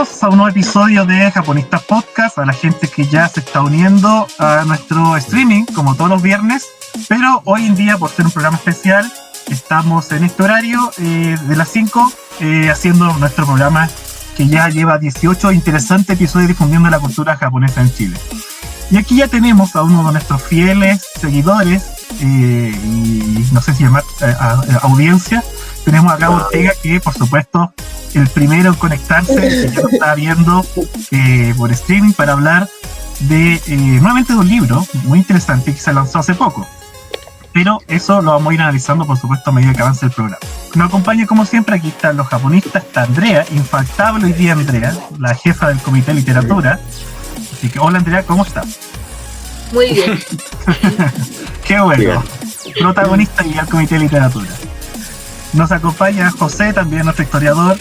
Bienvenidos a un nuevo episodio de Japonistas Podcast, a la gente que ya se está uniendo a nuestro streaming, como todos los viernes, pero hoy en día, por ser un programa especial, estamos en este horario de las 5, haciendo nuestro programa que ya lleva 18 interesantes episodios difundiendo la cultura japonesa en Chile. Y aquí ya tenemos a uno de nuestros fieles seguidores, y no sé si llamar audiencia. Tenemos a Gabo Ortega, que por supuesto el primero en conectarse, que ya lo está viendo por streaming, para hablar de nuevamente de un libro muy interesante que se lanzó hace poco. Pero eso lo vamos a ir analizando, por supuesto, a medida que avance el programa. Nos acompaña, como siempre, aquí están los japonistas. Está Andrea, infaltable hoy día Andrea, la jefa del Comité de Literatura. Así que, hola Andrea, ¿cómo estás? Muy bien. Qué bueno. Protagonista y al Comité de Literatura. Nos acompaña José, también nuestro historiador,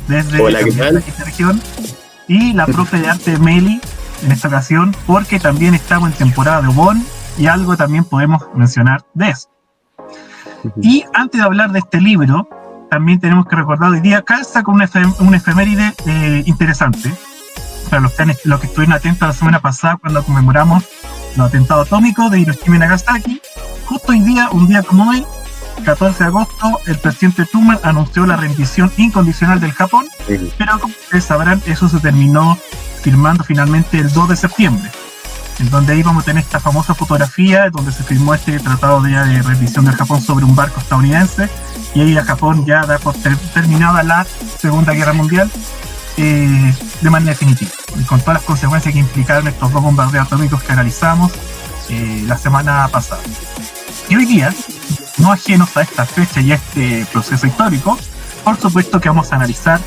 desde esta región. Y la profe de arte Meli, en esta ocasión, porque también estamos en temporada de Obon, y algo también podemos mencionar de eso. Y antes de hablar de este libro, también tenemos que recordar hoy día calza con una efeméride interesante. Para los que estuvieron atentos la semana pasada, cuando conmemoramos los atentados atómicos de Hiroshima y Nagasaki, justo hoy día, un día como hoy, 14 de agosto, el presidente Truman anunció la rendición incondicional del Japón, pero como ustedes sabrán, eso se terminó firmando finalmente el 2 de septiembre, en donde ahí vamos a tener esta famosa fotografía donde se firmó este tratado de rendición del Japón sobre un barco estadounidense, y ahí a Japón ya da por terminada la Segunda Guerra Mundial de manera definitiva, y con todas las consecuencias que implicaron estos dos bombardeos atómicos que analizamos la semana pasada. Y hoy día, no ajenos a esta fecha y a este proceso histórico, por supuesto que vamos a analizar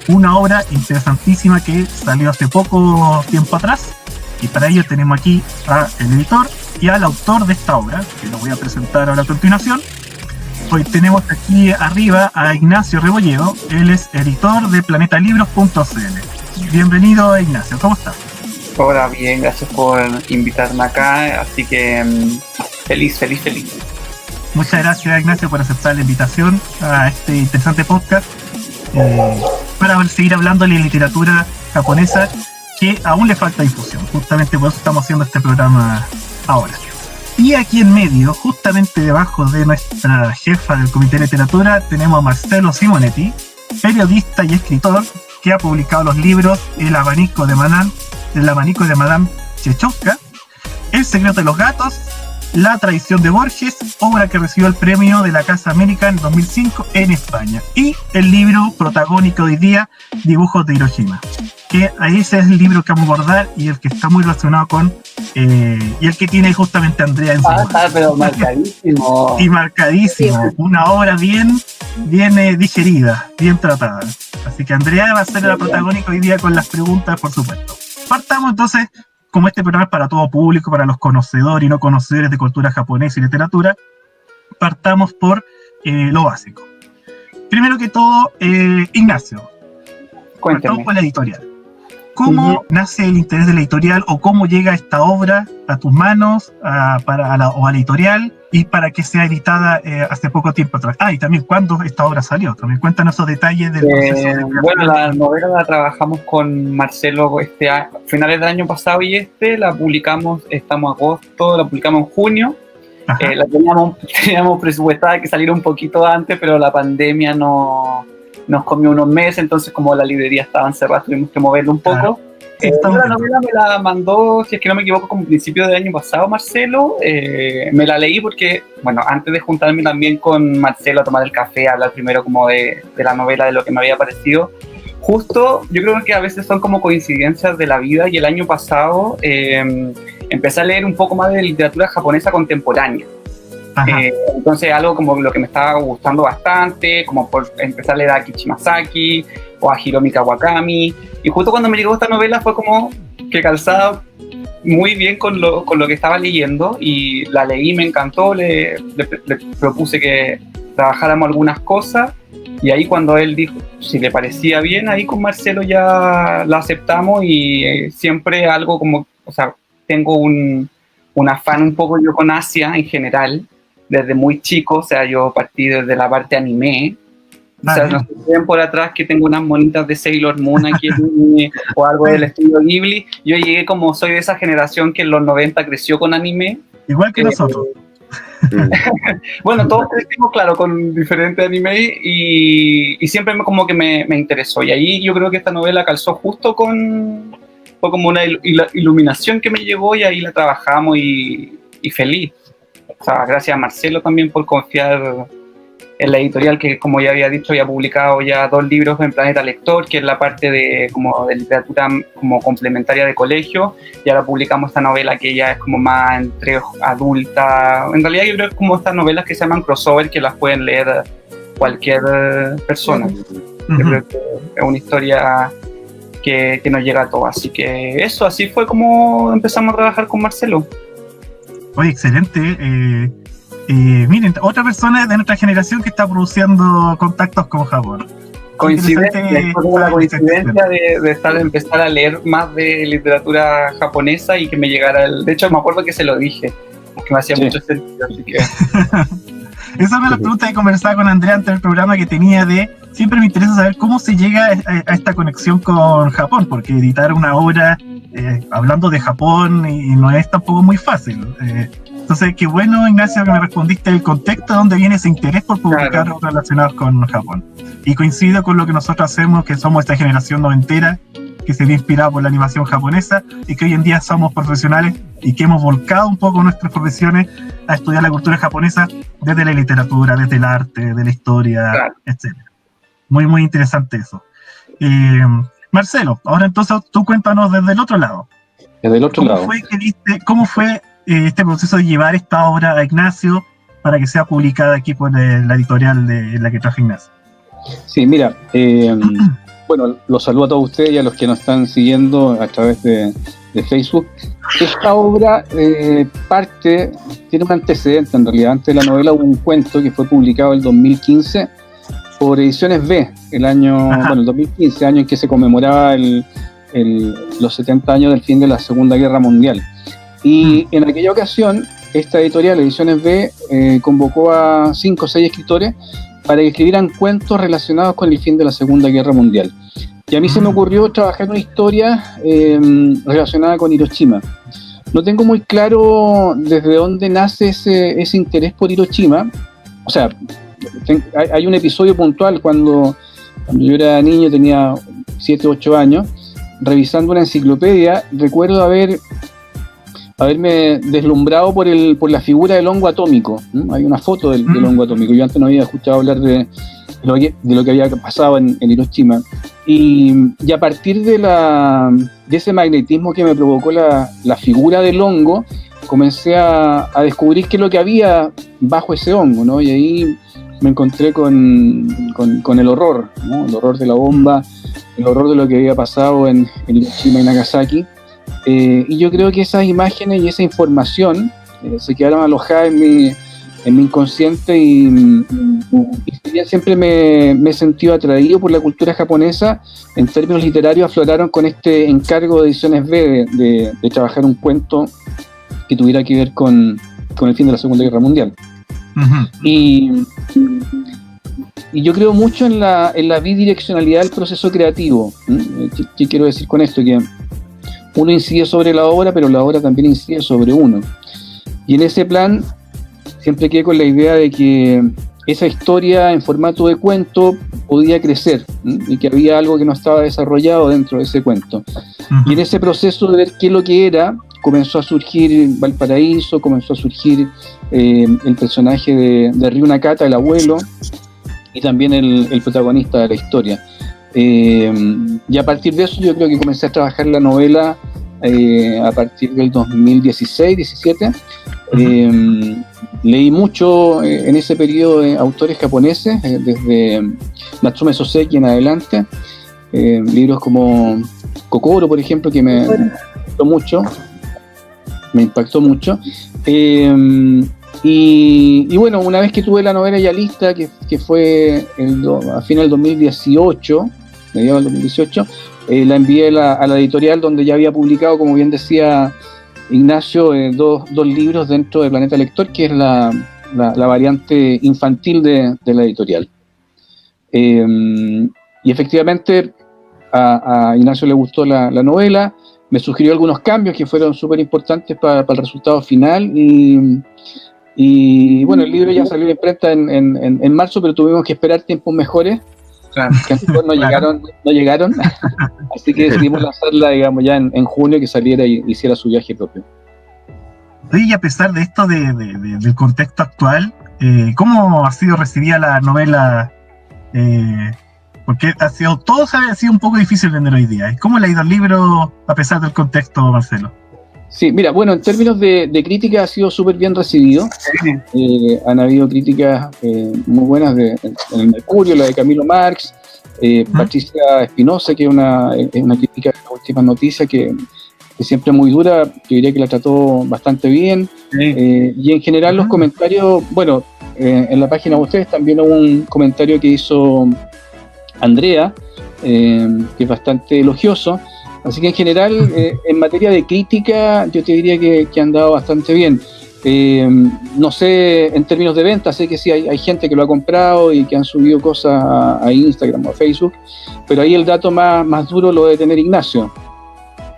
una obra interesantísima que salió hace poco tiempo atrás, y para ello tenemos aquí al editor y al autor de esta obra, que lo voy a presentar ahora a continuación. Hoy tenemos aquí arriba a Ignacio Rebolledo. Él es editor de planetalibros.cl. Bienvenido, Ignacio, ¿cómo estás? Hola, bien, gracias por invitarme acá, así que feliz. Muchas gracias, Ignacio, por aceptar la invitación a este interesante podcast para seguir hablando de la literatura japonesa, que aún le falta difusión. Justamente por eso estamos haciendo este programa ahora. Y aquí en medio, justamente debajo de nuestra jefa del Comité de Literatura, tenemos a Marcelo Simonetti, periodista y escritor, que ha publicado los libros El abanico de Madame Chechowska, El secreto de los gatos, La traición de Borges, obra que recibió el premio de la Casa América en 2005 en España, y el libro protagónico de hoy día, Dibujos de Hiroshima, que ahí ese es el libro que vamos a abordar y el que está muy relacionado con y el que tiene justamente Andrea en su mano. Pero marcadísimo. Y marcadísimo, una obra bien digerida, bien tratada. Así que Andrea va a ser la protagónica hoy día con las preguntas, por supuesto. Partamos entonces, como este programa es para todo público, para los conocedores y no conocedores de cultura japonesa y literatura, partamos por lo básico. Primero que todo, Ignacio, partamos por la editorial. ¿Cómo nace el interés de la editorial, o cómo llega esta obra a tus manos, o a la editorial, y para que sea editada hace poco tiempo atrás? Y también cuándo esta obra salió. También cuéntanos esos detalles del proceso. Bueno, la novela la trabajamos con Marcelo finales del año pasado, y la publicamos, estamos en agosto, la publicamos en junio. La teníamos presupuestada que saliera un poquito antes, pero la pandemia nos comió unos meses, entonces como la librería estaba encerrada tuvimos que moverlo un poco. La novela me la mandó, si es que no me equivoco, como principio del año pasado Marcelo. Me la leí porque, bueno, antes de juntarme también con Marcelo a tomar el café, a hablar primero como de la novela, de lo que me había parecido, justo yo creo que a veces son como coincidencias de la vida, y el año pasado empecé a leer un poco más de literatura japonesa contemporánea. Entonces algo como lo que me estaba gustando bastante, como por empezar a leer a Kiichi Masaki o a Hiromi Kawakami, y justo cuando me llegó esta novela fue como que calzaba muy bien con lo que estaba leyendo, y la leí, me encantó, le propuse que trabajáramos algunas cosas, y ahí cuando él dijo si le parecía bien, ahí con Marcelo ya la aceptamos, y siempre algo como, o sea, tengo un afán un poco yo con Asia en general, desde muy chico, o sea, yo partí desde la parte anime, O sea, no sé si ven por atrás que tengo unas monitas de Sailor Moon aquí o algo del estilo Ghibli. Yo llegué como soy de esa generación que en los 90 creció con anime. Igual que nosotros. Bueno, todos crecimos, claro, con diferentes anime y siempre como que me interesó. Y ahí yo creo que esta novela calzó justo fue como una iluminación que me llegó y ahí la trabajamos y feliz. O sea, gracias a Marcelo también por confiar en la editorial que, como ya había dicho, ya ha publicado ya 2 libros en Planeta Lector, que es la parte de literatura como complementaria de colegio, y ahora publicamos esta novela que ya es como más entre adulta. En realidad yo creo que es como estas novelas que se llaman crossover, que las pueden leer cualquier persona. Yo creo que es una historia que nos llega a todos. Así que eso, así fue como empezamos a trabajar con Marcelo. Oye, excelente. Miren, otra persona de nuestra generación que está produciendo contactos con Japón. Coincidencia, como la coincidencia de empezar a leer más de literatura japonesa y que me llegara de hecho me acuerdo que se lo dije, porque me hacía mucho sentido, así que... Esa es una de las preguntas que conversaba con Andrea antes del programa que tenía siempre me interesa saber cómo se llega a esta conexión con Japón, porque editar una obra hablando de Japón y no es tampoco muy fácil. Entonces, qué bueno, Ignacio, que me respondiste el contexto de dónde viene ese interés por publicar relacionados con Japón. Y coincido con lo que nosotros hacemos, que somos esta generación noventera, que se ve inspirada por la animación japonesa y que hoy en día somos profesionales y que hemos volcado un poco nuestras profesiones a estudiar la cultura japonesa desde la literatura, desde el arte, de la historia, etc. Muy, muy interesante eso. Marcelo, ahora entonces tú cuéntanos desde el otro lado. Desde el otro lado. ¿Cómo fue este proceso de llevar esta obra a Ignacio para que sea publicada aquí por la editorial de la que trabaja Ignacio? Sí, mira, bueno, los saludo a todos ustedes y a los que nos están siguiendo a través de Facebook. Esta obra tiene un antecedente en realidad. Antes de la novela hubo un cuento que fue publicado en el 2015 por Ediciones B, el 2015, año en que se conmemoraba los 70 años del fin de la Segunda Guerra Mundial. Y en aquella ocasión, esta editorial, Ediciones B, convocó a 5 o 6 escritores para que escribieran cuentos relacionados con el fin de la Segunda Guerra Mundial. Y a mí se me ocurrió trabajar una historia relacionada con Hiroshima. No tengo muy claro desde dónde nace ese interés por Hiroshima. O sea, hay un episodio puntual cuando yo era niño, tenía 7 o 8 años, revisando una enciclopedia, recuerdo haberme deslumbrado por la figura del hongo atómico. Hay una foto del hongo atómico. Yo antes no había escuchado hablar de lo que había pasado en Hiroshima. Y a partir de ese magnetismo que me provocó la figura del hongo, comencé a descubrir qué es lo que había bajo ese hongo, ¿no? Y ahí me encontré con el horror, ¿no? El horror de la bomba, el horror de lo que había pasado en Hiroshima y Nagasaki. Y yo creo que esas imágenes y esa información se quedaron alojadas en mi inconsciente y siempre me he sentido atraído por la cultura japonesa. En términos literarios afloraron con este encargo de Ediciones B de trabajar un cuento que tuviera que ver con el fin de la Segunda Guerra Mundial. Y yo creo mucho en la bidireccionalidad del proceso creativo. ¿Qué quiero decir con esto? Que uno incide sobre la obra, pero la obra también incide sobre uno. Y en ese plan siempre quedé con la idea de que esa historia en formato de cuento podía crecer, y que había algo que no estaba desarrollado dentro de ese cuento. Y en ese proceso de ver qué es lo que era, comenzó a surgir Valparaíso, comenzó a surgir el personaje de Ryu Nakata, el abuelo, y también el protagonista de la historia. Y a partir de eso yo creo que comencé a trabajar la novela a partir del 2016-17. Leí mucho en ese periodo de autores japoneses, desde Natsume Soseki en adelante, libros como Kokoro, por ejemplo, que me impactó mucho. Y bueno, una vez que tuve la novela ya lista, que fue a final del 2018, mediados del 2018, la envié a la editorial, donde ya había publicado, como bien decía Ignacio, dos libros dentro de Planeta Lector, que es la variante infantil de la editorial. Y efectivamente a Ignacio le gustó la novela, me sugirió algunos cambios que fueron súper importantes para el resultado final, y bueno, el libro ya salió de imprenta en marzo, pero tuvimos que esperar tiempos mejores, Claro. que no llegaron, así que decidimos lanzarla, digamos, ya en junio, que saliera y hiciera su viaje propio. Y a pesar de esto del contexto actual, ¿cómo ha sido recibida la novela? Porque todo ha sido un poco difícil vender hoy día. ¿Cómo le ha ido el libro a pesar del contexto, Marcelo? Sí, mira, bueno, en términos de crítica ha sido súper bien recibido. Han habido críticas muy buenas en el Mercurio, la de Camilo Marx, Patricia Espinosa, que es una crítica de las últimas noticias que siempre es muy dura, yo diría que la trató bastante bien. Y en general los comentarios, bueno, en la página de ustedes también hubo un comentario que hizo Andrea, que es bastante elogioso. Así que en general, en materia de crítica, yo te diría que han dado bastante bien. No sé, en términos de venta, sé que sí hay gente que lo ha comprado y que han subido cosas a Instagram o a Facebook, pero ahí el dato más duro lo debe tener Ignacio.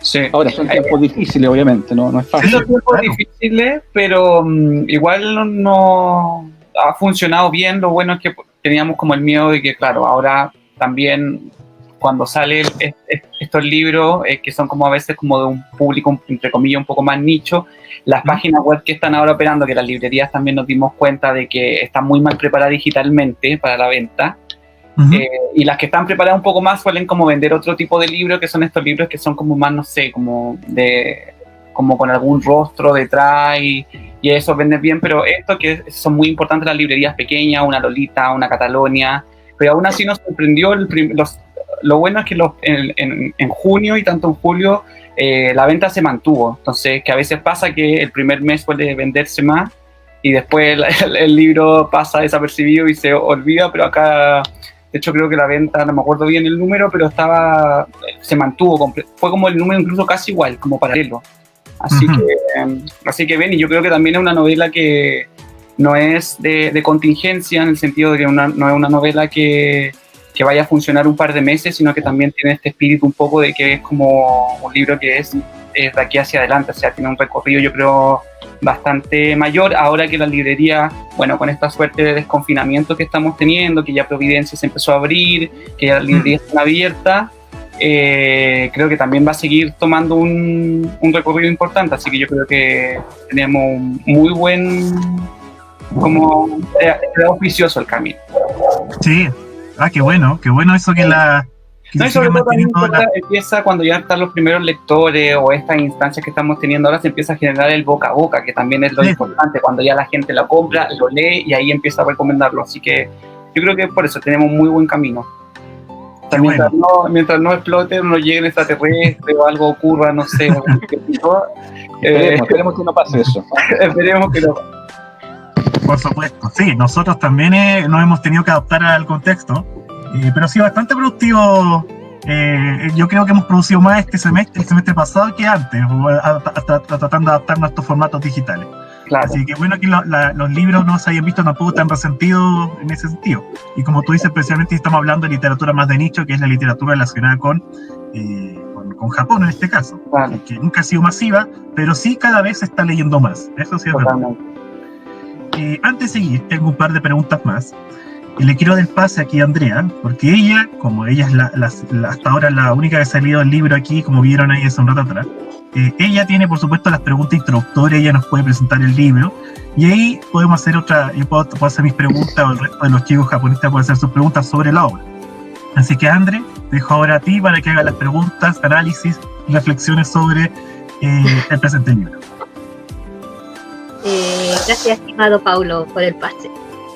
Sí. Ahora, son tiempos difíciles, obviamente, no es fácil. Son tiempos difíciles, pero igual no ha funcionado bien. Lo bueno es que teníamos como el miedo de que, claro, ahora también cuando salen estos libros, que son como a veces como de un público, entre comillas, un poco más nicho, las páginas web que están ahora operando, que las librerías también nos dimos cuenta de que están muy mal preparadas digitalmente para la venta. Y las que están preparadas un poco más suelen como vender otro tipo de libros, que son estos libros que son como más, no sé, como con algún rostro detrás, y eso venden bien, pero estos que son muy importantes las librerías pequeñas, una Lolita, una Catalonia, pero aún así nos sorprendió lo bueno es que en junio y tanto en julio la venta se mantuvo. Entonces, que a veces pasa que el primer mes suele venderse más y después el libro pasa desapercibido y se olvida, pero acá, de hecho, creo que la venta, no me acuerdo bien el número, pero se mantuvo, fue como el número incluso casi igual, como paralelo. Así que ven, y yo creo que también es una novela que no es de contingencia, en el sentido de que no es una novela que vaya a funcionar un par de meses, sino que también tiene este espíritu un poco de que es como un libro que es de aquí hacia adelante, o sea, tiene un recorrido, yo creo, bastante mayor, ahora que la librería, bueno, con esta suerte de desconfinamiento que estamos teniendo, que ya Providencia se empezó a abrir, que ya las librerías están abiertas, creo que también va a seguir tomando un recorrido importante, así que yo creo que tenemos un muy buen, como, auspicioso el camino. Sí. Qué bueno eso que la... No, y sobre todo también empieza cuando ya están los primeros lectores o estas instancias que estamos teniendo ahora, se empieza a generar el boca a boca, que también es lo importante, cuando ya la gente lo compra, lo lee y ahí empieza a recomendarlo. Así que yo creo que por eso tenemos muy buen camino. Mientras no explote, no lleguen extraterrestres o algo ocurra, no sé. Esperemos que no pase eso. Esperemos que no. Por supuesto, sí, nosotros también nos hemos tenido que adaptar al contexto, pero ha sido bastante productivo. Yo creo que hemos producido más el semestre pasado que antes, tratando de adaptarnos a estos formatos digitales. Claro. Así que bueno que los libros no se hayan visto tampoco tan resentidos en ese sentido. Y como tú dices, precisamente estamos hablando de literatura más de nicho, que es la literatura relacionada con Japón en este caso, claro, que nunca ha sido masiva, pero sí cada vez se está leyendo más. Eso sí es verdad. Antes de seguir, tengo un par de preguntas más. Y le quiero dar pase aquí a Andrea, porque ella, como ella es hasta ahora la única que ha salido el libro aquí, como vieron ahí hace un rato atrás, ella tiene, por supuesto, las preguntas introductorias, ella nos puede presentar el libro, y ahí podemos hacer yo puedo hacer mis preguntas, o el resto de los chicos japonistas pueden hacer sus preguntas sobre la obra. Así que, André, dejo ahora a ti para que hagas las preguntas, análisis, reflexiones sobre el presente libro. Gracias, estimado Paulo, por el pase.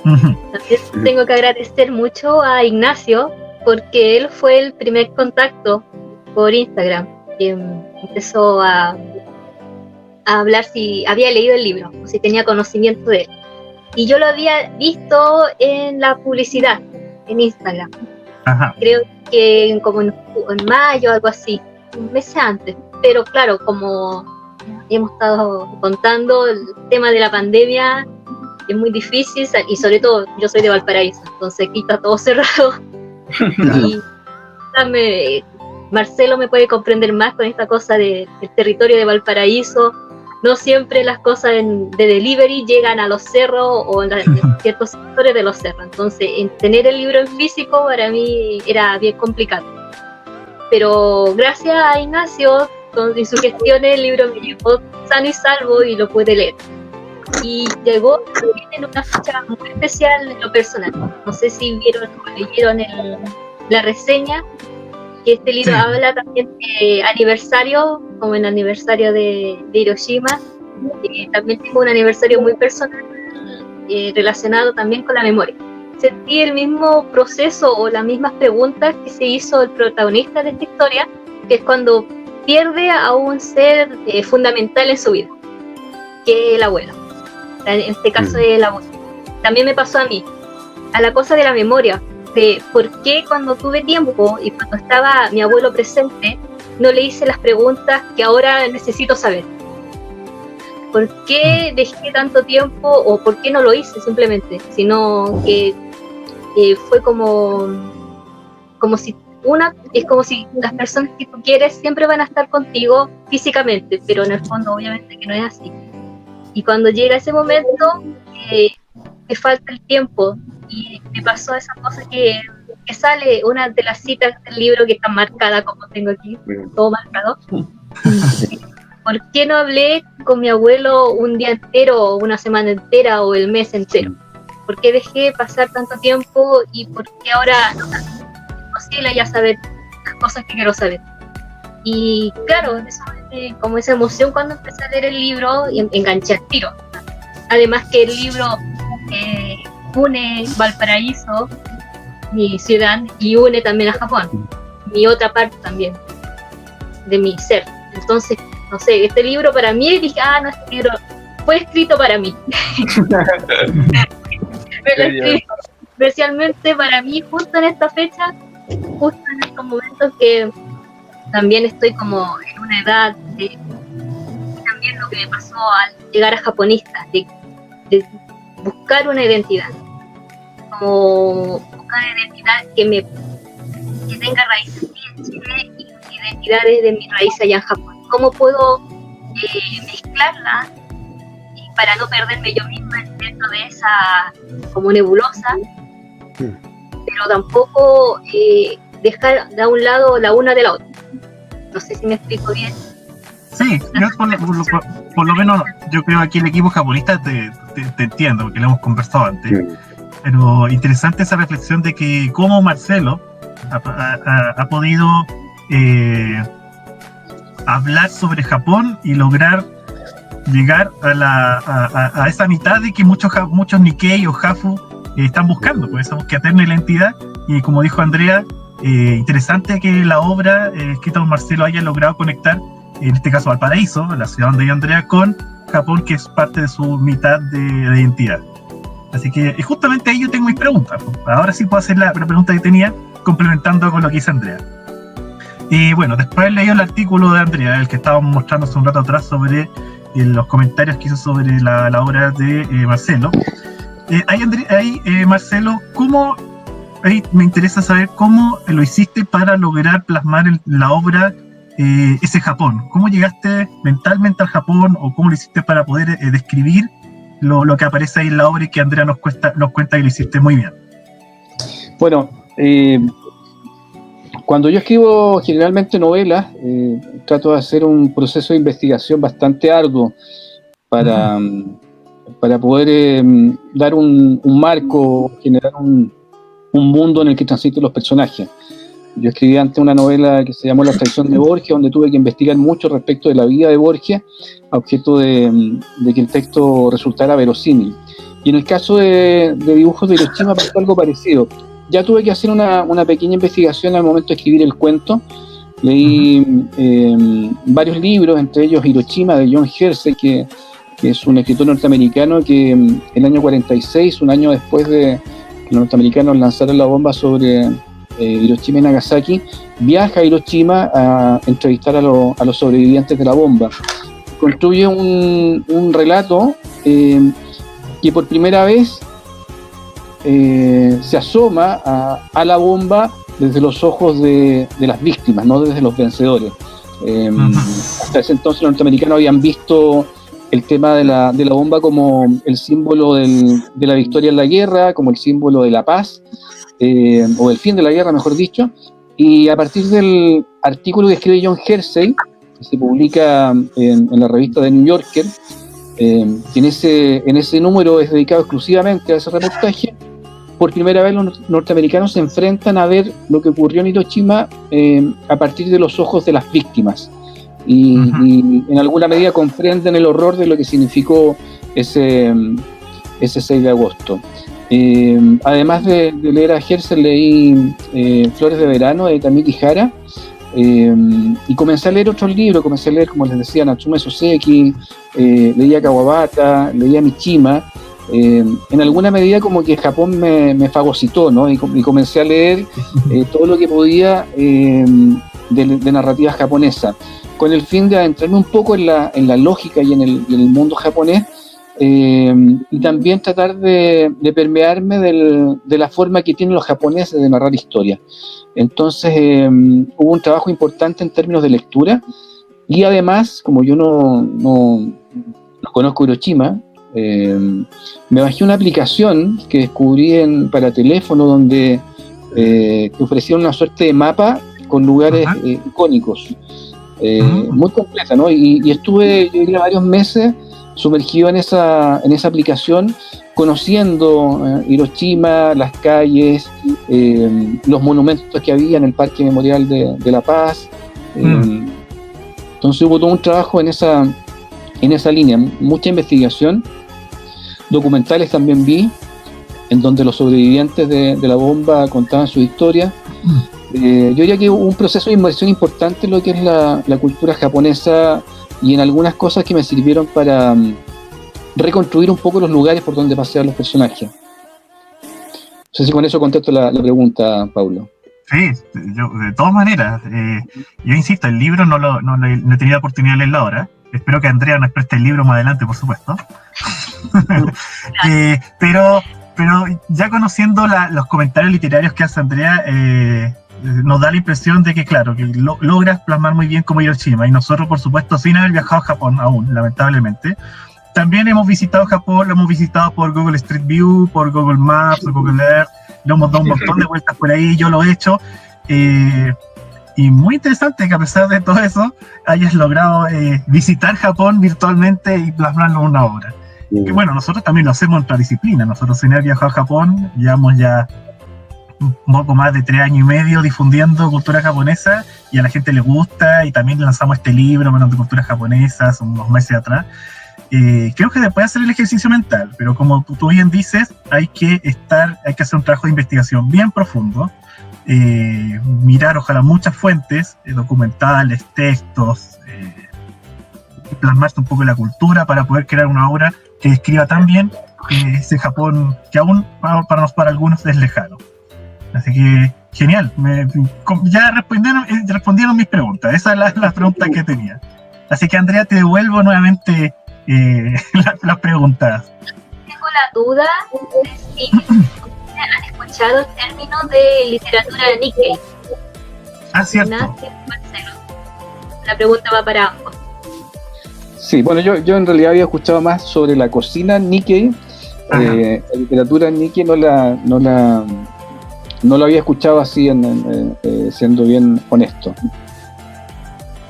También tengo que agradecer mucho a Ignacio, porque él fue el primer contacto por Instagram, que empezó a hablar si había leído el libro, o si tenía conocimiento de él. Y yo lo había visto en la publicidad, en Instagram. Ajá. Creo que como en mayo, algo así, un mes antes. Pero claro, como hemos estado contando, el tema de la pandemia es muy difícil, y sobre todo yo soy de Valparaíso, entonces aquí está todo cerrado. Y Marcelo me puede comprender más con esta cosa del territorio de Valparaíso. No siempre las cosas de delivery llegan a los cerros o en ciertos sectores de los cerros. Entonces, tener el libro en físico para mí era bien complicado. Pero gracias a Ignacio, con sus sugestiones, el libro me llegó sano y salvo y lo pude leer. Y llegó también en una fecha muy especial en lo personal. No sé si vieron o leyeron la reseña, que este libro habla también de aniversario, como el aniversario de Hiroshima. También tengo un aniversario muy personal relacionado también con la memoria. Sentí el mismo proceso o las mismas preguntas que se hizo el protagonista de esta historia, que es cuando pierde a un ser fundamental en su vida, que es el abuelo. En este caso es el abuelo. También me pasó a mí, a la cosa de la memoria, de por qué cuando tuve tiempo y cuando estaba mi abuelo presente, no le hice las preguntas que ahora necesito saber. ¿Por qué dejé tanto tiempo o por qué no lo hice simplemente? Sino que fue como si es como si las personas que tú quieres siempre van a estar contigo físicamente, pero en el fondo obviamente que no es así. Y cuando llega ese momento, me falta el tiempo, y me pasó esa cosa que sale una de las citas del libro que está marcada, como tengo aquí, todo marcado. ¿Por qué no hablé con mi abuelo un día entero, o una semana entera, o el mes entero? ¿Por qué dejé pasar tanto tiempo y por qué ahora no es posible ya saber las cosas que quiero saber? Y claro, eso, como esa emoción cuando empecé a leer el libro y enganché al tiro. Además que el libro une Valparaíso, mi ciudad, y une también a Japón, mi otra parte también de mi ser. Entonces, no sé, este libro para mí, dije, no, este libro fue escrito para mí. Me lo escribí especialmente para mí, justo en esta fecha, justo en estos momentos que también estoy como en una edad de también lo que me pasó al llegar a Japonista, de buscar una identidad, como buscar una identidad que tenga raíces aquí en Chile y identidades de mi raíz allá en Japón. ¿Cómo puedo mezclarla para no perderme yo misma dentro de esa como nebulosa, pero tampoco dejar de un lado la una de la otra? No sé si me explico bien. Sí, yo por lo menos yo creo que aquí el equipo japonista te entiendo, porque lo hemos conversado antes. Sí. Pero interesante esa reflexión de que cómo Marcelo ha podido hablar sobre Japón y lograr llegar a esa mitad de que muchos Nikkei o Hafu están buscando, pues esa búsqueda eterna de la identidad. Y como dijo Andrea, interesante que la obra escrita por Marcelo haya logrado conectar, en este caso Valparaíso, la ciudad donde vive Andrea, con Japón, que es parte de su mitad de identidad. Así que justamente ahí yo tengo mis preguntas. Ahora sí puedo hacer la pregunta que tenía, complementando con lo que dice Andrea. Y bueno, después leí el artículo de Andrea, el que estábamos mostrando hace un rato atrás, sobre los comentarios que hizo sobre la obra de Marcelo. Marcelo, ahí me interesa saber cómo lo hiciste para lograr plasmar en la obra ese Japón. ¿Cómo llegaste mentalmente al Japón, o cómo lo hiciste para poder describir lo que aparece ahí en la obra y que Andrea nos cuenta que lo hiciste muy bien? Bueno, cuando yo escribo generalmente novelas, trato de hacer un proceso de investigación bastante arduo para poder dar un marco, generar un mundo en el que transiten los personajes. Yo escribí antes una novela que se llamó La traición de Borgia, donde tuve que investigar mucho respecto de la vida de Borgia, a objeto de que el texto resultara verosímil. Y en el caso de Dibujos de Hiroshima pasó algo parecido. Ya tuve que hacer una pequeña investigación al momento de escribir el cuento. Leí varios libros, entre ellos Hiroshima, de John Hersey, que es un escritor norteamericano que en el año 46, un año después de que los norteamericanos lanzaron la bomba sobre Hiroshima y Nagasaki, viaja a Hiroshima a entrevistar a los sobrevivientes de la bomba. Construye un relato que por primera vez se asoma a la bomba desde los ojos de las víctimas, no desde los vencedores. Hasta ese entonces los norteamericanos habían visto el tema de la bomba como el símbolo de la victoria en la guerra, como el símbolo de la paz, o del fin de la guerra, mejor dicho. Y a partir del artículo que escribe John Hersey, que se publica en la revista The New Yorker, en ese número es dedicado exclusivamente a ese reportaje. Por primera vez los norteamericanos se enfrentan a ver lo que ocurrió en Hiroshima a partir de los ojos de las víctimas y en alguna medida comprenden el horror de lo que significó ese 6 de agosto. Además de leer a Hersey, leí Flores de Verano de Tamiki Hara, y comencé a leer otros libros, como les decía, Natsume Soseki, leía Kawabata, leía Mishima. En alguna medida como que Japón me fagocitó, ¿no? Y comencé a leer todo lo que podía de narrativa japonesa, con el fin de adentrarme un poco en la lógica y en el mundo japonés, y también tratar de permearme de la forma que tienen los japoneses de narrar historia. Entonces hubo un trabajo importante en términos de lectura, y además, como yo no conozco Hiroshima, me bajé una aplicación que descubrí para teléfono donde te ofrecían una suerte de mapa con lugares icónicos, muy completa, ¿no? Y estuve, yo diría, varios meses sumergido en esa aplicación, conociendo Hiroshima, las calles, los monumentos que había en el Parque Memorial de La Paz. Entonces hubo todo un trabajo en esa línea, mucha investigación. Documentales también vi, en donde los sobrevivientes de la bomba contaban su historia. Yo diría que hubo un proceso de inmersión importante en lo que es la cultura japonesa, y en algunas cosas que me sirvieron para reconstruir un poco los lugares por donde pasean los personajes. No sé si con eso contesto la pregunta, Paulo. Sí, de todas maneras, yo insisto, el libro no he tenido la oportunidad de leerlo ahora. Espero que Andrea nos preste el libro más adelante, por supuesto. Pero ya conociendo los comentarios literarios que hace Andrea, nos da la impresión de que, claro, que logras plasmar muy bien como Hiroshima. Y nosotros, por supuesto, sin haber viajado a Japón aún, lamentablemente, también hemos visitado Japón, lo hemos visitado por Google Street View, por Google Maps, por Google Earth, lo hemos dado un montón de vueltas por ahí, yo lo he hecho. Y muy interesante que a pesar de todo eso hayas logrado visitar Japón virtualmente y plasmarlo en una obra. Que bueno, nosotros también lo hacemos en otra disciplina. Nosotros, sin haber viajado a Japón, llevamos ya un poco más de 3 años y medio difundiendo cultura japonesa, y a la gente le gusta, y también lanzamos este libro, bueno, de cultura japonesa hace unos meses atrás. Creo que después hacer el ejercicio mental, pero como tú bien dices, hay que hacer un trabajo de investigación bien profundo, mirar ojalá muchas fuentes, documentales, textos, plasmarse un poco en la cultura para poder crear una obra que describa tan bien ese Japón que aún para algunos es lejano. Así que genial, ya respondieron mis preguntas, esa es la pregunta que tenía. Así que Andrea, te devuelvo nuevamente las preguntas. Tengo la duda de si han escuchado el término de literatura Nikkei. Cierto. Marcelo. La pregunta va para ambos. Sí, bueno, yo en realidad había escuchado más sobre la cocina Nikkei. La literatura Nikkei no lo había escuchado así, siendo bien honesto.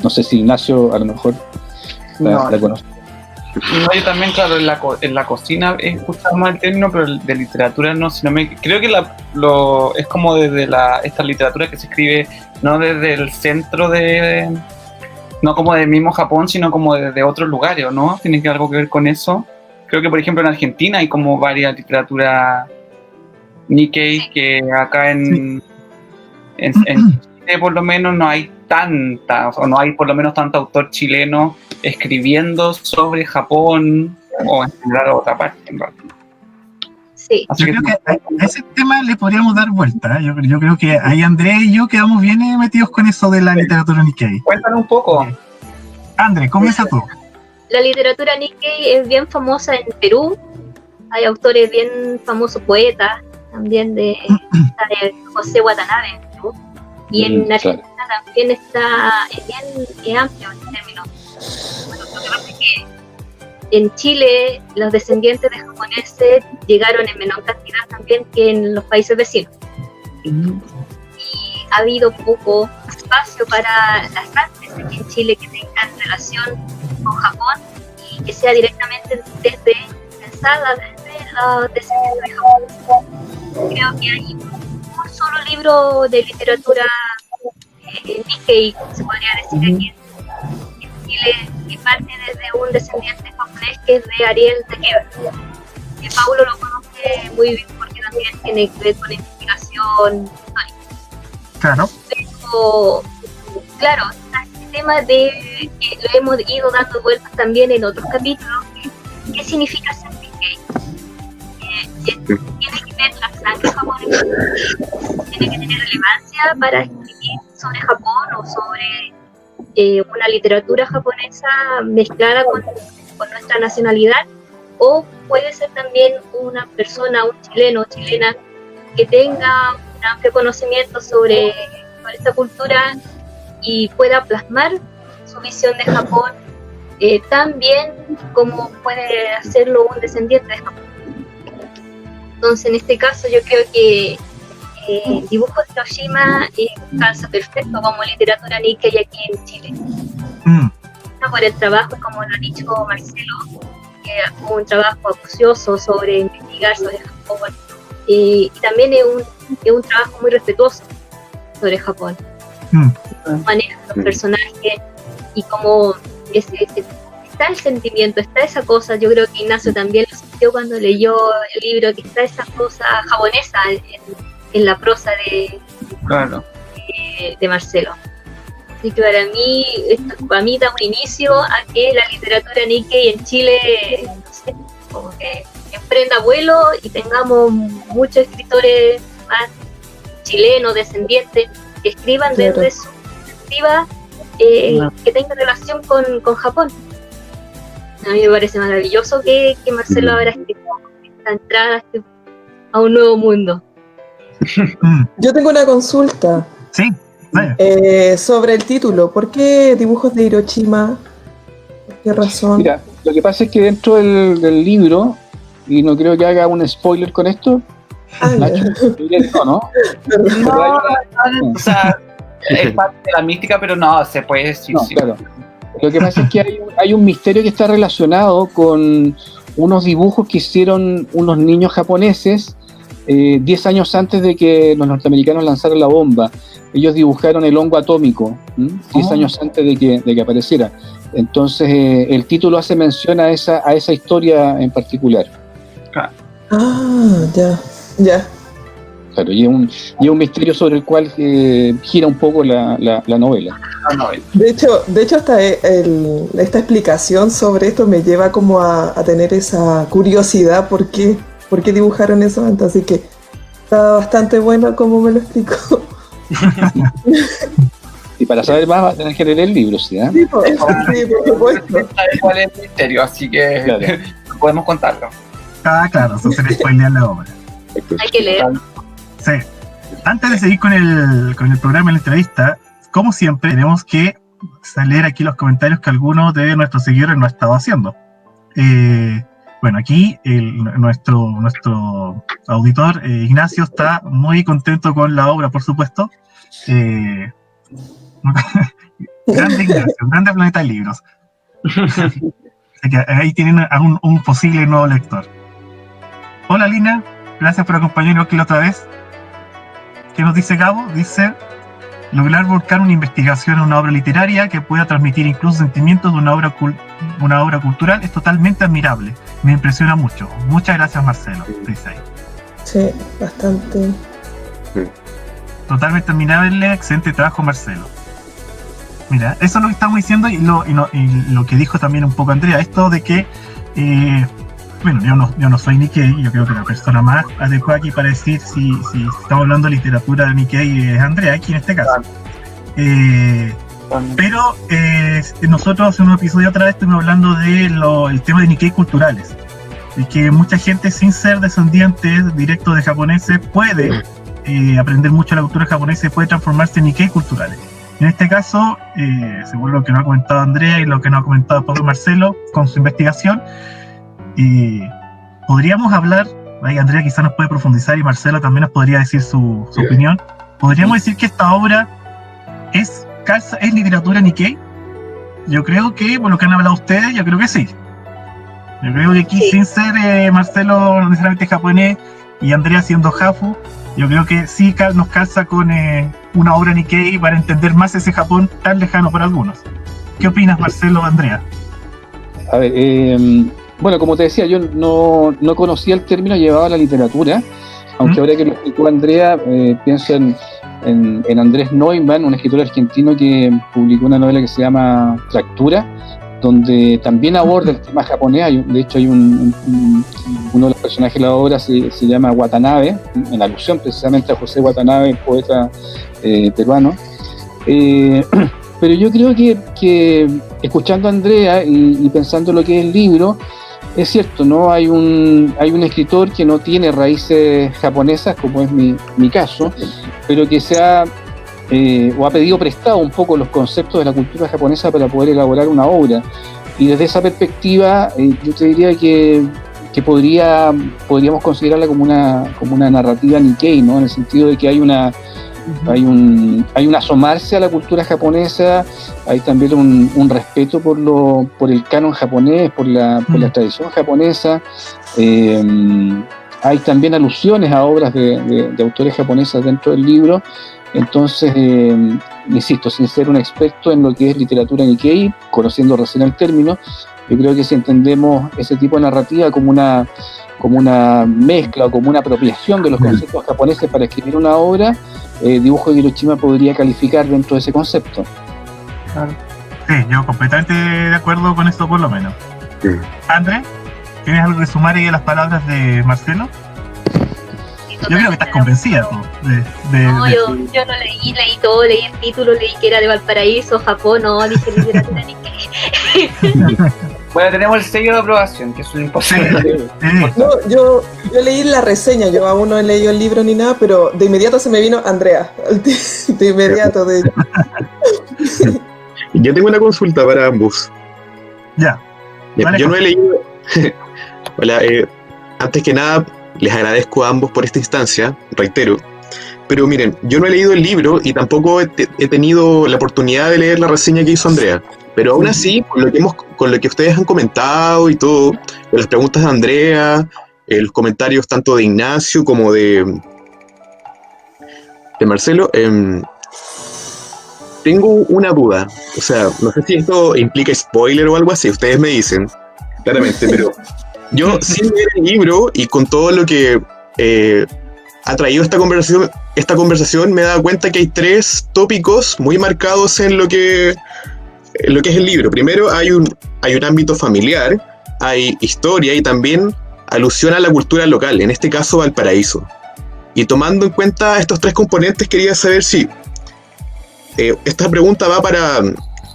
No sé si Ignacio a lo mejor la conoce. No, yo también, claro, en la cocina he escuchado más el término, pero de literatura no, creo que es como desde esta literatura que se escribe no desde el centro no como del mismo Japón, sino como desde otros lugares, ¿o no? ¿Tiene algo que ver con eso? Creo que, por ejemplo, en Argentina hay como varias literatura Nikkei, que acá en Chile por lo menos no hay tanta, o no hay por lo menos tanto autor chileno escribiendo sobre Japón o en general otra parte, en realidad. Sí. Yo creo que a ese tema le podríamos dar vuelta. Yo creo que ahí André y yo quedamos bien metidos con eso de la literatura Nikkei. Cuéntanos un poco. André, comienza tú. La literatura Nikkei es bien famosa en Perú, hay autores bien famosos, poetas, también de José Watanabe, ¿no? Y en Argentina también está bien amplio en términos. Bueno, lo que pasa es que en Chile los descendientes de japoneses llegaron en menor cantidad también que en los países vecinos. Y ha habido poco espacio para las artes aquí en Chile que tengan relación con Japón y que sea directamente pensada desde los descendientes de Japón. Creo que hay un solo libro de literatura Nikkei, se podría decir aquí en Chile, que parte desde un descendiente japonés que es de Ariel Takeba. Que Paulo lo conoce muy bien porque también tiene que ver con investigación histórica. Claro. Pero, claro, este tema de que lo hemos ido dando vueltas también en otros capítulos. ¿Qué significa ser Nikkei? Tiene que ver la sangre japonesa, tiene que tener relevancia para escribir sobre Japón o sobre una literatura japonesa mezclada con nuestra nacionalidad, o puede ser también una persona, un chileno o chilena que tenga un amplio conocimiento sobre esta cultura y pueda plasmar su visión de Japón tan bien como puede hacerlo un descendiente de Japón. Entonces, en este caso, yo creo que Dibujos de Hiroshima calza perfecto como literatura Nikkei aquí en Chile. Por el trabajo, como lo ha dicho Marcelo, un trabajo acucioso sobre investigar sobre Japón. Y también es un trabajo muy respetuoso sobre Japón. Maneja los personajes y como está el sentimiento, está esa cosa. Yo creo que Ignacio también lo sintió cuando leyó el libro, que está esa cosa japonesa en la prosa de Marcelo. Así que para mí da un inicio a que la literatura Nikkei en Chile, no sé, como que emprenda vuelo y tengamos muchos escritores más chilenos, descendientes, que escriban desde su perspectiva que tenga relación con Japón. A mí me parece maravilloso que Marcelo habrá escrito esta entrada a un nuevo mundo. Yo tengo una consulta. Sí, vaya. Sobre el título. ¿Por qué Dibujos de Hiroshima? ¿Por qué razón? Mira, lo que pasa es que dentro del libro, y no creo que haga un spoiler con esto, Nacho, no, o sea, es parte de la mística, pero no, se puede decir. No, claro. Lo que pasa es que hay un misterio que está relacionado con unos dibujos que hicieron unos niños japoneses 10 años antes de que los norteamericanos lanzaran la bomba. Ellos dibujaron el hongo atómico 10 años antes de que apareciera. Entonces el título hace mención a esa historia en particular. Ya. Claro, y es un misterio sobre el cual gira un poco la novela. De hecho hasta esta explicación sobre esto me lleva como a tener esa curiosidad por qué dibujaron eso antes, así que está bastante bueno como me lo explicó. Y para saber más va a tener que leer el libro, ¿sí? Sí, por supuesto. Sabes cuál es el misterio, así que claro, podemos contarlo. Claro, eso sería spoilear la obra. Hay que leer. Sí. Antes de seguir con el programa, la entrevista, como siempre, tenemos que leer aquí los comentarios que algunos de nuestros seguidores nos han estado haciendo. Bueno, aquí nuestro auditor Ignacio está muy contento con la obra, por supuesto. Grande Ignacio, grande Planeta de Libros. Así que ahí tienen un posible nuevo lector. Hola Lina, gracias por acompañarnos aquí la otra vez. ¿Qué nos dice Gabo? Dice: lograr volcar una investigación en una obra literaria que pueda transmitir incluso sentimientos de una obra cultural es totalmente admirable. Me impresiona mucho. Muchas gracias, Marcelo. Dice ahí. Sí, bastante. Totalmente admirable, excelente trabajo, Marcelo. Mira, eso es lo que estamos diciendo y lo que dijo también un poco Andrea, esto de que bueno, yo no soy Nikkei, yo creo que la persona más adecuada aquí para decir si estamos hablando de literatura de Nikkei es Andrea, aquí en este caso. Pero nosotros en un episodio otra vez estuvimos hablando del tema de Nikkei culturales. es que mucha gente sin ser descendiente directo de japoneses puede aprender mucho de la cultura japonesa y puede transformarse en Nikkei culturales. En este caso, según lo que nos ha comentado Andrea y lo que nos ha comentado Pablo Marcelo con su investigación, podríamos hablar, ahí Andrea quizás nos puede profundizar y Marcelo también nos podría decir su opinión. ¿Podríamos decir que esta obra es literatura Nikkei? Yo creo que, por lo que han hablado ustedes, yo creo que sí. Yo creo que aquí, sin ser Marcelo necesariamente japonés y Andrea siendo jafu, yo creo que sí nos calza con una obra Nikkei para entender más ese Japón tan lejano para algunos. ¿Qué opinas, Marcelo, Andrea? A ver, bueno, como te decía, yo no conocía el término llevado a la literatura, aunque ahora que lo explicó Andrea, pienso en Andrés Neumann, un escritor argentino que publicó una novela que se llama Fractura, donde también aborda el tema japonés. De hecho, hay uno de los personajes de la obra se llama Watanabe, en alusión precisamente a José Watanabe, el poeta peruano. Pero yo creo que escuchando a Andrea y pensando en lo que es el libro, es cierto, ¿no? Hay un escritor que no tiene raíces japonesas, como es mi caso, pero que o ha pedido prestado un poco los conceptos de la cultura japonesa para poder elaborar una obra. Y desde esa perspectiva, yo te diría que podríamos considerarla como una narrativa Nikkei, ¿no? En el sentido de que hay un asomarse a la cultura japonesa, hay también un respeto por el canon japonés, por la tradición japonesa. Hay también alusiones a obras de autores japonesas dentro del libro. Entonces, insisto, sin ser un experto en lo que es literatura Nikkei, conociendo recién el término, yo creo que si entendemos ese tipo de narrativa como una mezcla o como una apropiación de los conceptos japoneses para escribir una obra, Dibujo de Hiroshima podría calificar dentro de ese concepto. Claro. Sí, yo completamente de acuerdo con esto por lo menos. Sí. André, ¿tienes algo que sumar ahí a las palabras de Marcelo? Yo creo que estás convencida tú. Yo no leí todo, leí el título, leí que era de Valparaíso, Japón, no, dije literatura Nikkei. Bueno, tenemos el sello de aprobación, que es un imposible. No, yo leí la reseña, yo aún no he leído el libro ni nada, pero de inmediato se me vino Andrea. De inmediato, de hecho. Yo tengo una consulta para ambos. Ya. Vale, yo no he leído. Hola, antes que nada, les agradezco a ambos por esta instancia, reitero. Pero miren, yo no he leído el libro y tampoco he tenido la oportunidad de leer la reseña que hizo Andrea. Pero aún así, con lo que ustedes han comentado y todo, con las preguntas de Andrea, los comentarios tanto de Ignacio como de Marcelo, tengo una duda. O sea, no sé si esto implica spoiler o algo así, ustedes me dicen, claramente, pero yo sin leer el libro y con todo lo que ha traído esta conversación me he dado cuenta que hay 3 tópicos muy marcados en lo que es el libro. Primero hay un ámbito familiar, hay historia y también alusión a la cultura local, en este caso Valparaíso. Y tomando en cuenta estos 3 componentes, quería saber si esta pregunta va para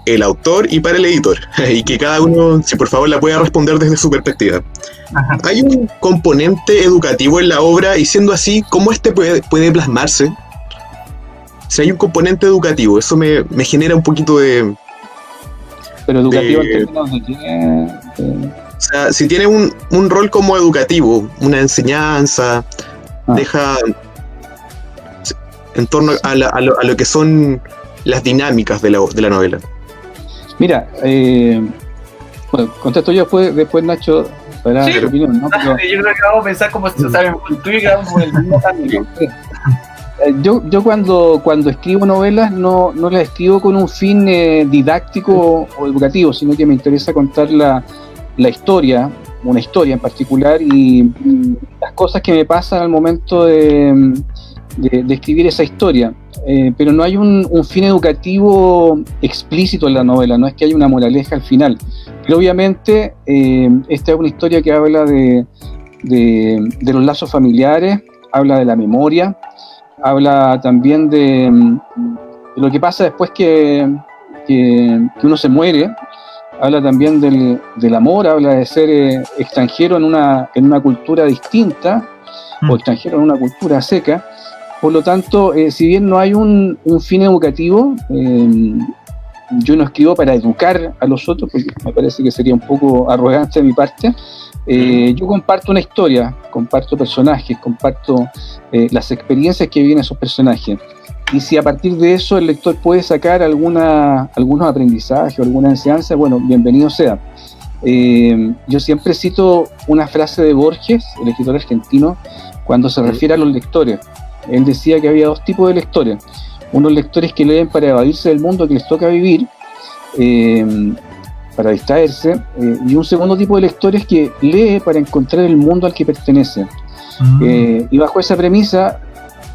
el autor y para el editor, y que cada uno, si por favor la pueda responder desde su perspectiva. Ajá. ¿Hay un componente educativo en la obra? Y siendo así, ¿cómo puede plasmarse? Si hay un componente educativo, eso me genera un poquito de... Pero educativo en términos de qué... O sea, si tiene un rol como educativo, una enseñanza, deja en torno a lo que son las dinámicas de la novela. Mira, bueno, contesto yo después Nacho para tu opinión, ¿no? Pero, yo creo que vamos a pensar como si sabemos tú y quedamos con el mismo camino. Yo cuando escribo novelas no las escribo con un fin didáctico o educativo, sino que me interesa contar la historia, una historia en particular, y las cosas que me pasan al momento de escribir esa historia. Pero no hay un fin educativo explícito en la novela, no es que haya una moraleja al final. Pero obviamente esta es una historia que habla de los lazos familiares, habla de la memoria, habla también de lo que pasa después que uno se muere, habla también del amor, habla de ser extranjero en una cultura distinta, o extranjero en una cultura seca. Por lo tanto, si bien no hay un fin educativo, yo no escribo para educar a los otros, porque me parece que sería un poco arrogante de mi parte. Yo comparto una historia, comparto personajes, comparto las experiencias que viven esos personajes. Y si a partir de eso el lector puede sacar algunos aprendizajes o alguna enseñanza, bueno, bienvenido sea. Yo siempre cito una frase de Borges, el escritor argentino, cuando se refiere a los lectores. Él decía que había dos tipos de lectores. Unos lectores que leen para evadirse del mundo que les toca vivir, para distraerse, y un segundo tipo de lectores que lee para encontrar el mundo al que pertenece. Y bajo esa premisa,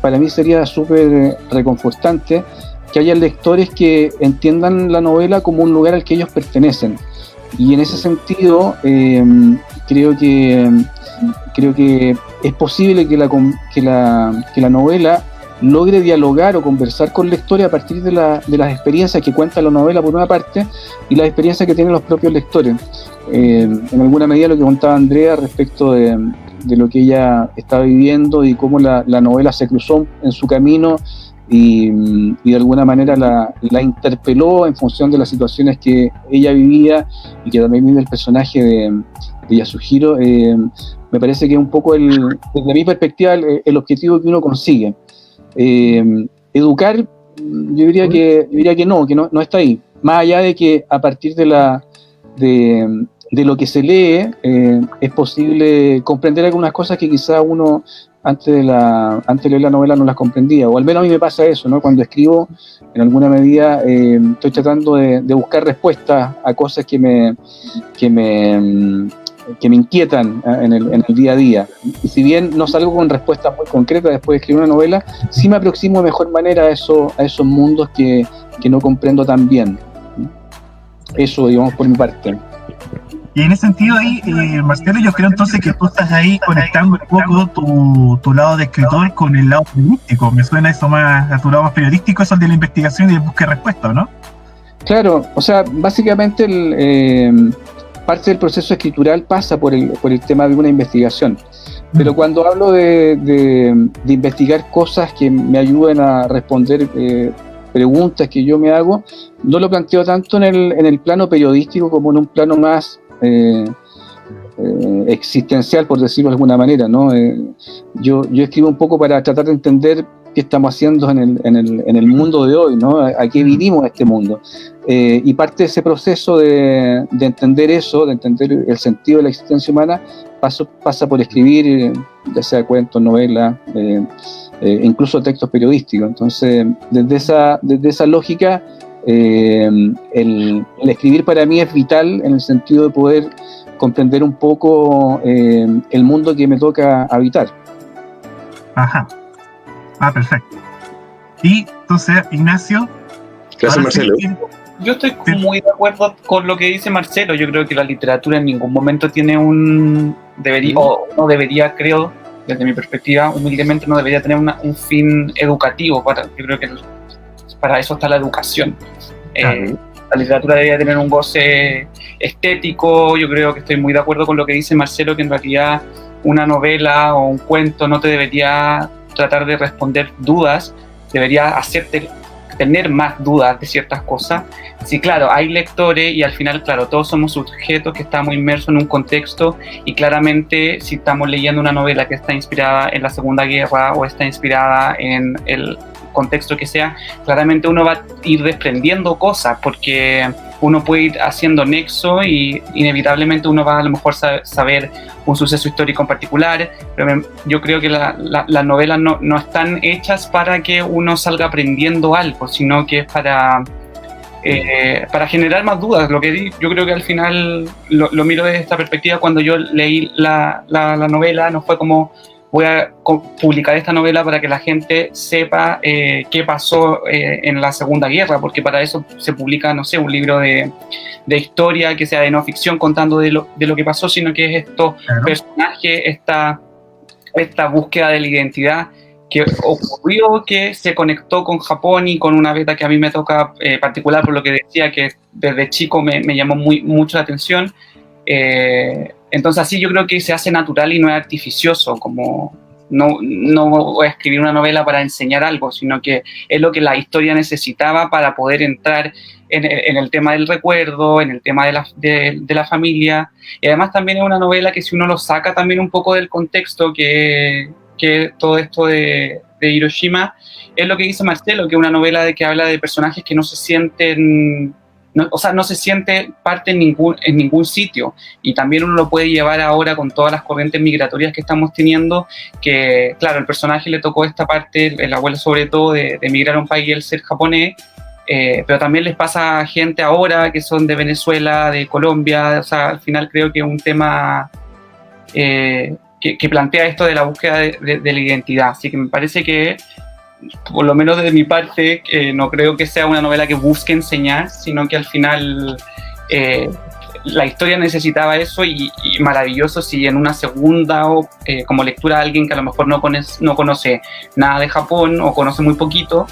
para mí sería súper reconfortante que haya lectores que entiendan la novela como un lugar al que ellos pertenecen. Y en ese sentido, creo que es posible que la novela logre dialogar o conversar con lectores a partir de las experiencias que cuenta la novela por una parte y las experiencias que tienen los propios lectores. En alguna medida lo que contaba Andrea respecto de lo que ella estaba viviendo y cómo la novela se cruzó en su camino y de alguna manera la interpeló en función de las situaciones que ella vivía y que también vive el personaje de Yasuhiro. Me parece que es un poco, desde mi perspectiva, el objetivo que uno consigue. Educar, yo diría que no está ahí. Más allá de que a partir de lo que se lee, es posible comprender algunas cosas que quizá uno antes de leer la novela no las comprendía, o al menos a mí me pasa eso, ¿no? Cuando escribo, en alguna medida estoy tratando de buscar respuestas a cosas que me inquietan en el día a día. Y si bien no salgo con respuestas muy concretas después de escribir una novela, sí me aproximo de mejor manera a esos mundos que no comprendo tan bien. Eso, digamos, por mi parte. Y en ese sentido ahí, Marcelo, yo creo entonces que tú estás ahí conectando un poco tu lado de escritor con el lado periodístico. Me suena eso más, a tu lado más periodístico, eso de la investigación y de búsqueda de respuestas, ¿no? Claro, o sea, básicamente parte del proceso escritural pasa por el tema de una investigación. Pero cuando hablo de investigar cosas que me ayuden a responder preguntas que yo me hago, no lo planteo tanto en el plano periodístico como en un plano más existencial, por decirlo de alguna manera, ¿no? Yo escribo un poco para tratar de entender qué estamos haciendo en el mundo de hoy, ¿no? A qué vinimos a este mundo. Y parte de ese proceso de entender eso, de entender el sentido de la existencia humana, pasa por escribir, ya sea cuentos, novelas, incluso textos periodísticos. Entonces, desde esa lógica, el escribir para mí es vital en el sentido de poder comprender un poco el mundo que me toca habitar. Ajá. Perfecto. Y entonces, Ignacio. Gracias, Marcelo. Yo estoy muy de acuerdo con lo que dice Marcelo. Yo creo que la literatura en ningún momento tiene no debería, creo, desde mi perspectiva, humildemente no debería tener un fin educativo. Yo creo que para eso está la educación. La literatura debería tener un goce estético. Yo creo que estoy muy de acuerdo con lo que dice Marcelo, que en realidad una novela o un cuento no te debería tratar de responder dudas, debería hacerte tener más dudas de ciertas cosas. Sí, claro, hay lectores y al final, claro, todos somos sujetos que estamos inmersos en un contexto y claramente si estamos leyendo una novela que está inspirada en la Segunda Guerra o está inspirada en el contexto que sea, claramente uno va a ir desprendiendo cosas porque uno puede ir haciendo nexo y inevitablemente uno va a lo mejor saber un suceso histórico en particular, pero yo creo que las novelas no están hechas para que uno salga aprendiendo algo, sino que es para generar más dudas. Yo creo que al final lo miro desde esta perspectiva. Cuando yo leí la novela, no fue como voy a publicar esta novela para que la gente sepa qué pasó en la Segunda Guerra, porque para eso se publica, no sé, un libro de historia que sea de no ficción contando de lo que pasó, sino que es estos personajes, esta búsqueda de la identidad ocurrió que se conectó con Japón y con una beta que a mí me toca particular, por lo que decía que desde chico me llamó mucho la atención. Entonces así yo creo que se hace natural y no es artificioso, como no voy a escribir una novela para enseñar algo, sino que es lo que la historia necesitaba para poder entrar en el tema del recuerdo, en el tema de la familia, y además también es una novela que si uno lo saca también un poco del contexto que todo esto de Hiroshima, es lo que dice Marcelo, que es una novela que habla de personajes que no se sienten... no se siente parte en ningún sitio, y también uno lo puede llevar ahora con todas las corrientes migratorias que estamos teniendo, que claro, el personaje le tocó esta parte, el abuelo sobre todo, de emigrar a un país y el ser japonés, pero también les pasa a gente ahora que son de Venezuela, de Colombia, o sea, al final creo que es un tema que plantea esto de la búsqueda de la identidad, así que me parece que por lo menos desde mi parte, no creo que sea una novela que busque enseñar, sino que al final la historia necesitaba eso, y maravilloso si en una segunda como lectura alguien que a lo mejor no conoce nada de Japón o conoce muy poquito,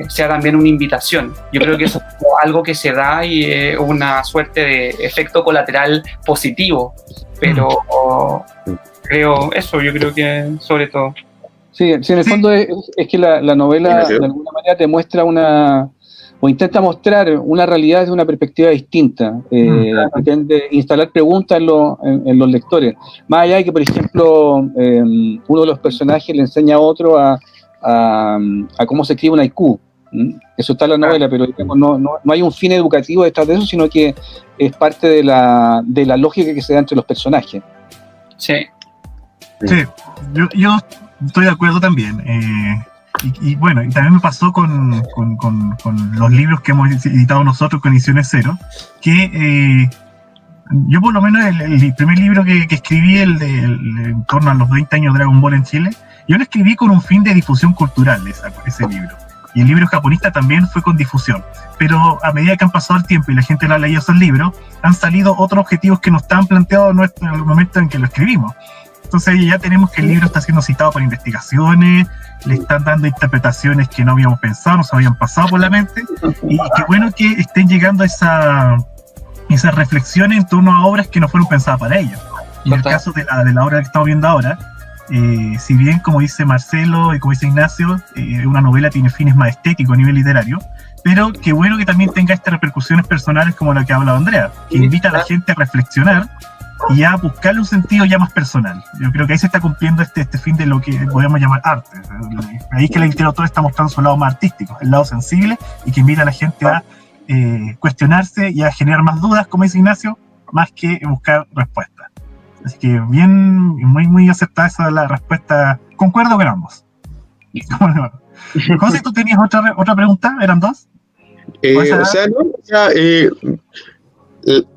sea también una invitación. Yo creo que eso es algo que se da y es una suerte de efecto colateral positivo, pero creo eso, yo creo que sobre todo. Sí, en el fondo es que la novela de alguna manera te muestra o intenta mostrar una realidad desde una perspectiva distinta, pretende instalar preguntas en los lectores, más allá de que, por ejemplo, uno de los personajes le enseña a otro a cómo se escribe un haiku. Eso está en la novela, pero digamos, no hay un fin educativo detrás de eso, sino que es parte de la lógica que se da entre los personajes. Sí, yo estoy de acuerdo también. Y bueno, y también me pasó con los libros que hemos editado nosotros con Ediciones Cero, que yo por lo menos el primer libro que escribí, en torno a los 20 años de Dragon Ball en Chile, yo lo escribí con un fin de difusión cultural, ese libro. Y el libro japonista también fue con difusión. Pero a medida que han pasado el tiempo y la gente lo ha leído esos libros, han salido otros objetivos que no estaban planteados en el momento en que lo escribimos. Entonces ya tenemos que el libro está siendo citado por investigaciones, le están dando interpretaciones que no habíamos pensado, no se habían pasado por la mente, y qué bueno que estén llegando esas reflexiones en torno a obras que no fueron pensadas para ellos. Y en el caso de la obra que estamos viendo ahora, si bien, como dice Marcelo y como dice Ignacio, una novela tiene fines más estéticos a nivel literario, pero qué bueno que también tenga estas repercusiones personales como la que ha hablado Andrea, que invita a la gente a reflexionar y a buscarle un sentido ya más personal. Yo creo que ahí se está cumpliendo este fin de lo que podemos llamar arte. Ahí que la literatura está mostrando su lado más artístico, el lado sensible, y que invita a la gente a cuestionarse y a generar más dudas, como dice Ignacio, más que buscar respuestas. Así que muy, muy aceptada esa la respuesta. Concuerdo con ambos. José, ¿tú tenías otra pregunta? ¿Eran dos?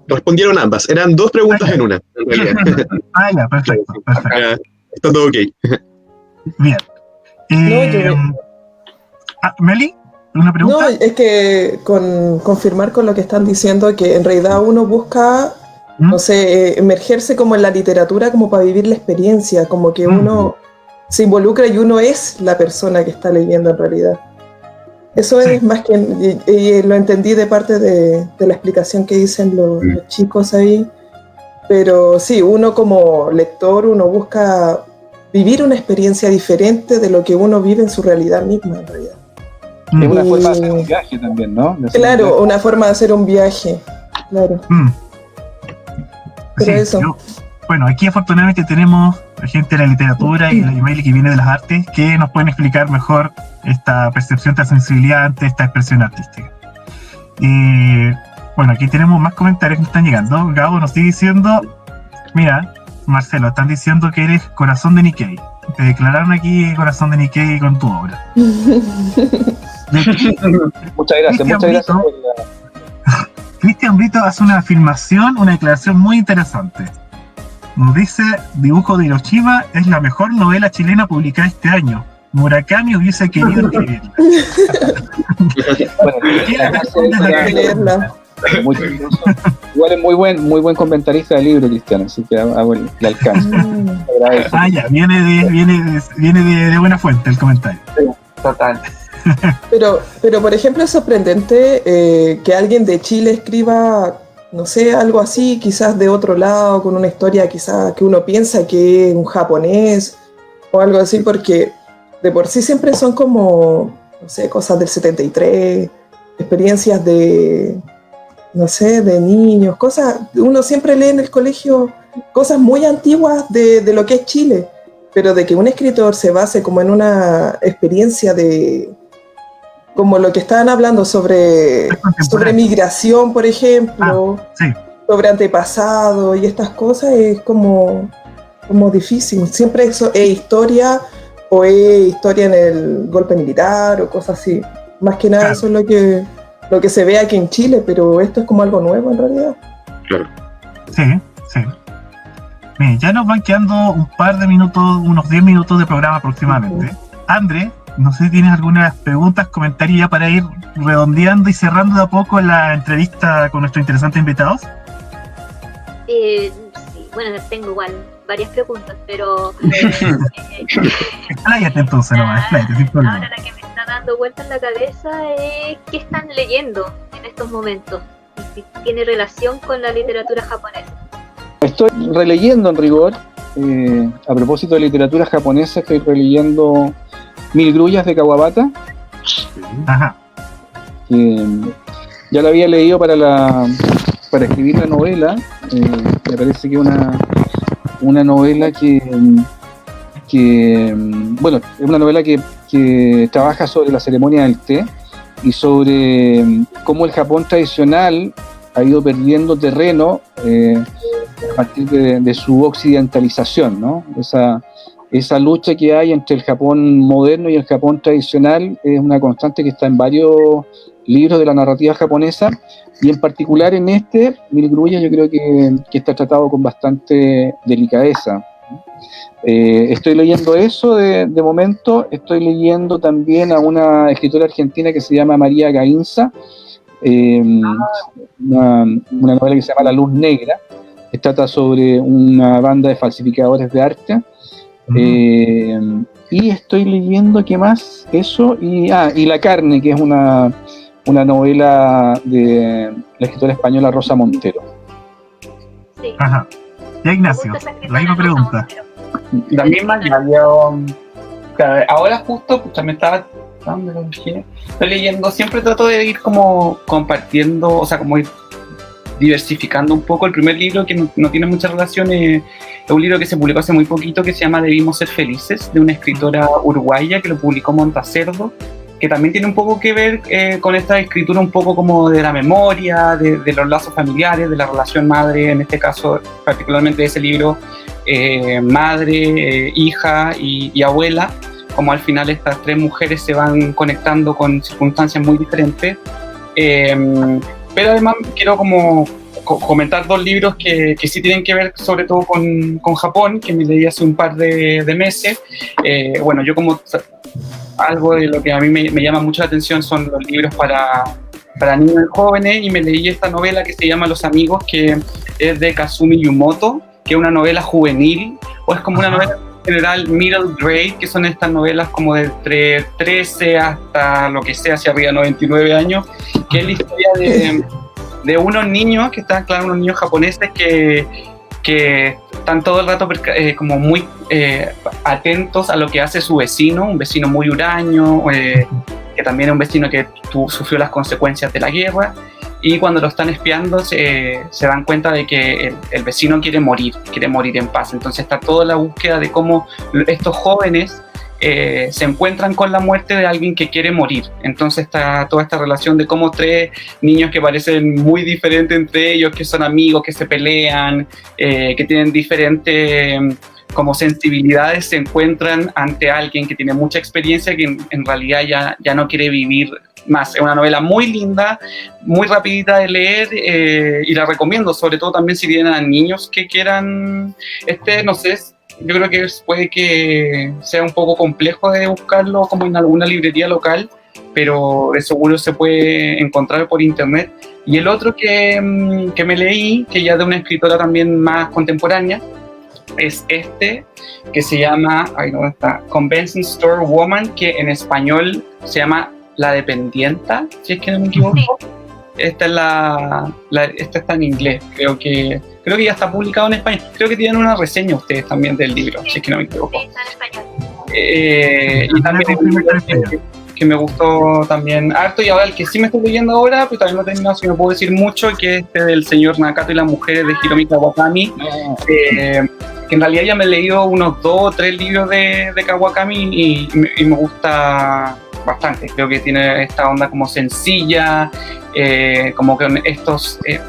Respondieron ambas. Eran dos preguntas en una, en realidad. Ya, perfecto. Está todo ok. Bien. Meli, ¿una pregunta? No, es que confirmar con lo que están diciendo, que en realidad uno busca, no sé, emergerse como en la literatura como para vivir la experiencia, como que uno se involucra y uno es la persona que está leyendo en realidad. Eso es más que, y lo entendí de parte de la explicación que dicen los chicos ahí, pero sí, uno como lector, uno busca vivir una experiencia diferente de lo que uno vive en su realidad misma, en realidad. Es una forma de hacer un viaje también, ¿no? Claro, una forma de hacer un viaje, claro. Pero Sí, eso. Bueno, aquí afortunadamente tenemos gente de la literatura y la Meli que viene de las artes que nos pueden explicar mejor esta percepción, esta sensibilidad ante esta expresión artística. Bueno, aquí tenemos más comentarios que están llegando. Gabo nos sigue diciendo, mira, Marcelo, están diciendo que eres corazón de Nikkei. Te declararon aquí corazón de Nikkei con tu obra. Muchas gracias. Cristian Brito hace una afirmación, una declaración muy interesante. Nos dice, Dibujo de Hiroshima es la mejor novela chilena publicada este año. Murakami hubiese querido escribirla. Bueno, leerla. muy curioso. Igual es muy buen comentarista del libro, Cristiano, así que hago el alcance. Ya, viene de buena fuente el comentario. Sí, total. Pero por ejemplo, es sorprendente que alguien de Chile escriba, no sé, algo así, quizás de otro lado, con una historia quizás que uno piensa que es un japonés o algo así, porque de por sí siempre son como, no sé, cosas del 73, experiencias de, no sé, de niños, cosas, uno siempre lee en el colegio cosas muy antiguas de lo que es Chile, pero de que un escritor se base como en una experiencia de, como lo que estaban hablando sobre migración, por ejemplo, sí. sobre antepasado y estas cosas, es como difícil. Siempre eso es historia, o es historia en el golpe militar o cosas así. Más que nada, claro. Eso es lo que se ve aquí en Chile, pero esto es como algo nuevo en realidad. Claro. Sí. Bien, ya nos van quedando un par de minutos, unos 10 minutos de programa aproximadamente. André, no sé si tienes algunas preguntas, comentarios ya para ir redondeando y cerrando de a poco la entrevista con nuestros interesantes invitados. Sí, bueno, tengo igual varias preguntas, pero... Expláyate entonces nomás, expláyate, sin problema. Ahora la que me está dando vuelta en la cabeza es qué están leyendo en estos momentos, y si tiene relación con la literatura japonesa. Estoy releyendo en rigor, a propósito de literatura japonesa, estoy releyendo 1000 grullas de Kawabata. Ajá. Ya la había leído para escribir la novela. Me parece que una novela que bueno, es una novela que trabaja sobre la ceremonia del té y sobre cómo el Japón tradicional ha ido perdiendo terreno a partir de su occidentalización, ¿no? Esa lucha que hay entre el Japón moderno y el Japón tradicional es una constante que está en varios libros de la narrativa japonesa, y en particular en 1000 grullas, yo creo que está tratado con bastante delicadeza. Estoy leyendo eso de momento. Estoy leyendo también a una escritora argentina que se llama María Gainza, una novela que se llama La Luz Negra, que trata sobre una banda de falsificadores de arte. Y estoy leyendo, ¿qué más? Eso, y La Carne, que es una novela de la escritora española Rosa Montero. Sí. Ajá. Ya, Ignacio, la misma pregunta. La misma, yo ahora justo, también estaba, estoy leyendo, siempre trato de ir como compartiendo, o sea, como ir diversificando un poco. El primer libro, que no tiene mucha relación, es un libro que se publicó hace muy poquito, que se llama Debimos ser felices, de una escritora uruguaya que lo publicó Montacerdo, que también tiene un poco que ver con esta escritura un poco como de la memoria, de los lazos familiares, de la relación madre, en este caso particularmente de ese libro, madre, hija y abuela, como al final estas tres mujeres se van conectando con circunstancias muy diferentes. Pero además quiero como comentar dos libros que sí tienen que ver sobre todo con Japón, que me leí hace un par de meses. Bueno, yo como algo de lo que a mí me llama mucho la atención son los libros para niños y jóvenes, y me leí esta novela que se llama Los Amigos, que es de Kazumi Yumoto, que es una novela juvenil, o es como una novela en general middle grade, que son estas novelas como de entre 13 hasta lo que sea, hacia arriba, 99 años, que es la historia de unos niños que están, claro, unos niños japoneses que están todo el rato como muy atentos a lo que hace su vecino, un vecino muy huraño, que también es un vecino que sufrió las consecuencias de la guerra, y cuando lo están espiando se dan cuenta de que el vecino quiere morir en paz. Entonces está toda la búsqueda de cómo estos jóvenes se encuentran con la muerte de alguien que quiere morir. Entonces está toda esta relación de cómo tres niños que parecen muy diferentes entre ellos, que son amigos, que se pelean, que tienen diferentes como sensibilidades, se encuentran ante alguien que tiene mucha experiencia, que en realidad ya no quiere vivir más. Es una novela muy linda, muy rapidita de leer, y la recomiendo, sobre todo también si tienen a niños que quieran, no sé, yo creo que puede que sea un poco complejo de buscarlo como en alguna librería local, pero de seguro se puede encontrar por internet. Y el otro que me leí, que ya de una escritora también más contemporánea, es este, que se llama, ¿dónde está? Convention Store Woman, que en español se llama La Dependienta, si es que no me equivoco. Esta está en inglés, creo que ya está publicado en español. Creo que tienen una reseña ustedes también del libro, si es que no me equivoco. Sí, está en español. Y también que me gustó también harto, y ahora el que sí me estoy leyendo ahora, pero también no he terminado, si me puedo decir mucho, que es del señor Nakato y las mujeres de Hiromi Kawakami, que en realidad ya me he leído unos 2 o 3 libros de Kawakami y me gusta bastante. Creo que tiene esta onda como sencilla, como que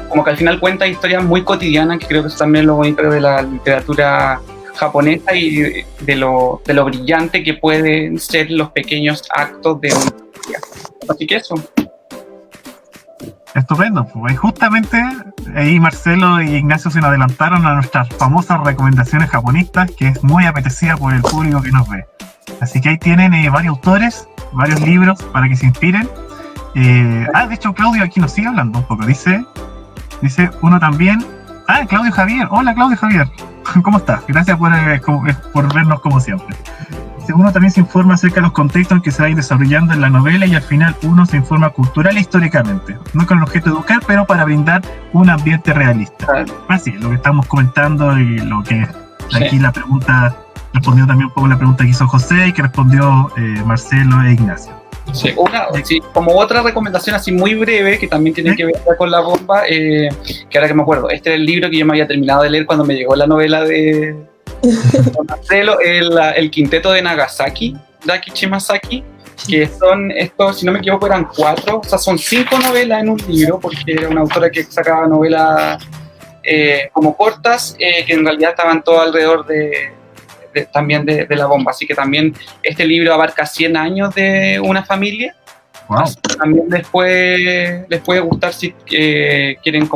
como que al final cuenta historias muy cotidianas, que creo que eso también es lo bonito de la literatura japonesa y de lo brillante que pueden ser los pequeños actos de una historia. Así que eso. Estupendo, pues justamente ahí Marcelo y Ignacio se nos adelantaron a nuestras famosas recomendaciones japonistas, que es muy apetecida por el público que nos ve. Así que ahí tienen varios autores, varios libros para que se inspiren. De hecho Claudio aquí nos sigue hablando un poco, dice uno también. Claudio Javier, hola Claudio Javier, ¿cómo estás? Gracias por vernos como siempre. Uno también se informa acerca de los contextos que se van desarrollando en la novela y al final uno se informa cultural e históricamente, no con el objeto de educar, pero para brindar un ambiente realista. Así es, lo que estamos comentando y lo que aquí la pregunta, respondió también un poco la pregunta que hizo José y que respondió Marcelo e Ignacio. Sí, como otra recomendación así muy breve, que también tiene que ver con la bomba, que ahora que me acuerdo, este es el libro que yo me había terminado de leer cuando me llegó la novela de Marcelo, el quinteto de Nagasaki, Daki Shimasaki, que son estos, si no me equivoco, eran 4, o sea, son 5 novelas en un libro, porque era una autora que sacaba novelas como cortas, que en realidad estaban todo alrededor también de la bomba, así que también este libro abarca 100 años de una familia. Wow. También les puede gustar si quieren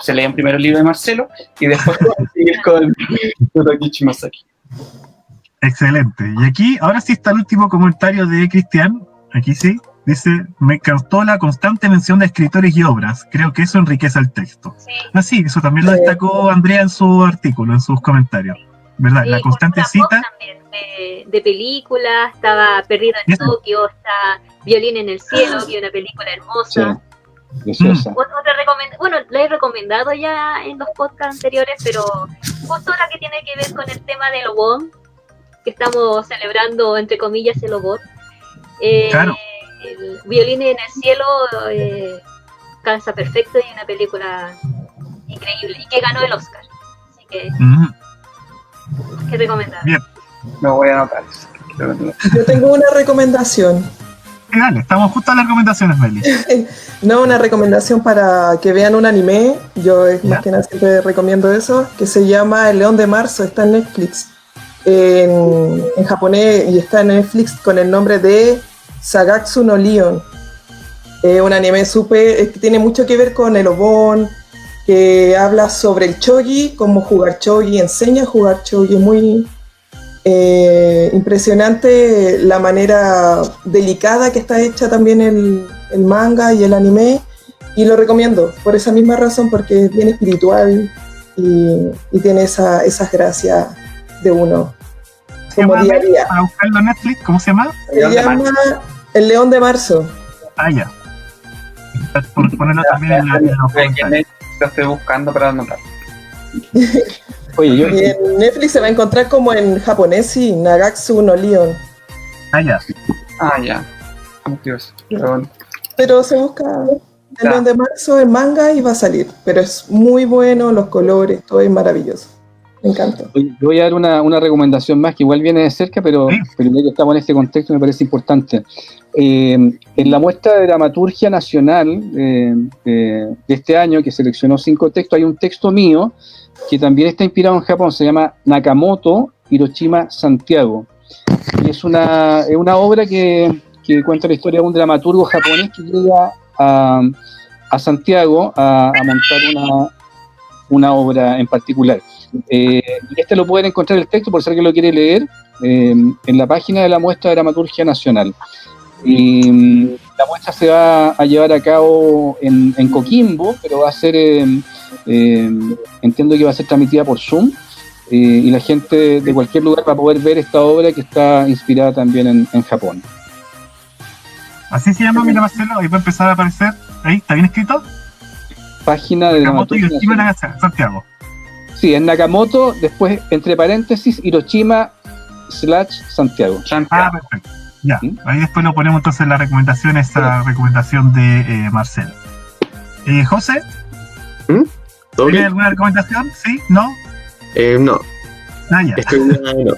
se leen primero el libro de Marcelo y después seguir con Daki Shimasaki. Excelente. Y aquí, ahora sí está el último comentario de Cristian. Aquí sí, dice: me encantó la constante mención de escritores y obras. Creo que eso enriquece el texto. Sí, eso también lo destacó Andrea en su artículo, en sus comentarios. ¿Verdad? La constante cita también, de películas, estaba Perdido en Tokio, está Violín en el Cielo, que es una película hermosa. Preciosa. Bueno, la he recomendado ya en los podcasts anteriores, pero justo la que tiene que ver con el tema del Obon, que estamos celebrando, entre comillas, el Obon. Claro. El Violín en el Cielo calza perfecto y una película increíble, y que ganó el Oscar. Así que... ¿Qué recomendar? Bien. Me voy a anotar. Yo tengo una recomendación. Dale, estamos justo en las recomendaciones, Meli. No, una recomendación para que vean un anime. Yo más que nada siempre recomiendo eso, que se llama El León de Marzo, está en Netflix. En japonés, y está en Netflix con el nombre de Sagatsu no Lion. Un anime que tiene mucho que ver con el Obon, que habla sobre el shogi, cómo jugar shogi, enseña a jugar shogi. Es muy impresionante la manera delicada que está hecha también el manga y el anime, y lo recomiendo por esa misma razón, porque es bien espiritual y tiene esas gracias de uno como día a día. Para buscarlo en Netflix, ¿cómo se llama? Se llama El León de Marzo. Ya. Por ponerlo también en los comentarios. Lo estoy buscando para anotar. Oye, y en Netflix se va a encontrar como en japonés, y Nagatsu no Lion. Ya. Ya. Dios. Pero se busca El León de Marzo en manga y va a salir. Pero es muy bueno, los colores, todo es maravilloso. Me encanta. Yo voy a dar una recomendación más que igual viene de cerca, pero ya que estamos en este contexto me parece importante. En la muestra de dramaturgia nacional de este año, que seleccionó 5 textos, hay un texto mío que también está inspirado en Japón, se llama Nakamoto, Hiroshima, Santiago. Y es una obra que cuenta la historia de un dramaturgo japonés que llega a Santiago a montar una obra en particular. Y lo pueden encontrar el texto, por si alguien lo quiere leer, en la página de la muestra de dramaturgia nacional. Y La muestra se va a llevar a cabo en Coquimbo, pero va a ser, entiendo que va a ser transmitida por Zoom, y la gente de cualquier lugar va a poder ver esta obra que está inspirada también en Japón. Así se llama, mira Marcelo, ahí va a empezar a aparecer, ahí, ¿está bien escrito? Página de Nakamoto Hiroshima Santiago. Sí, en Nakamoto, después entre paréntesis, Hiroshima/Santiago. Ah, perfecto. Ya, ahí después lo ponemos entonces en la recomendación, esa recomendación de Marcelo. José, ¿tienes alguna recomendación? ¿Sí? ¿No? No. Ah, ya. No.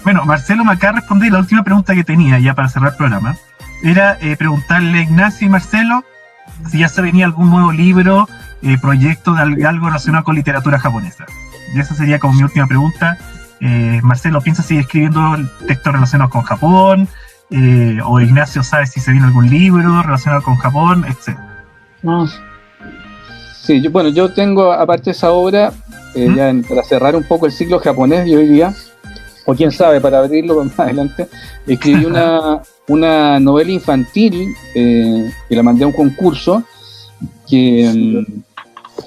Bueno, Marcelo me acaba de responder la última pregunta que tenía ya para cerrar el programa. Era preguntarle a Ignacio y Marcelo si ya se venía algún nuevo libro, proyecto de algo relacionado con literatura japonesa. Y esa sería como mi última pregunta. Marcelo, ¿piensa seguir escribiendo textos relacionados con Japón? ¿O Ignacio sabe si se viene algún libro relacionado con Japón, etcétera? No. Sí, yo tengo, aparte de esa obra, para cerrar un poco el ciclo japonés de hoy día, o quién sabe, para abrirlo más adelante, escribí una novela infantil que la mandé a un concurso que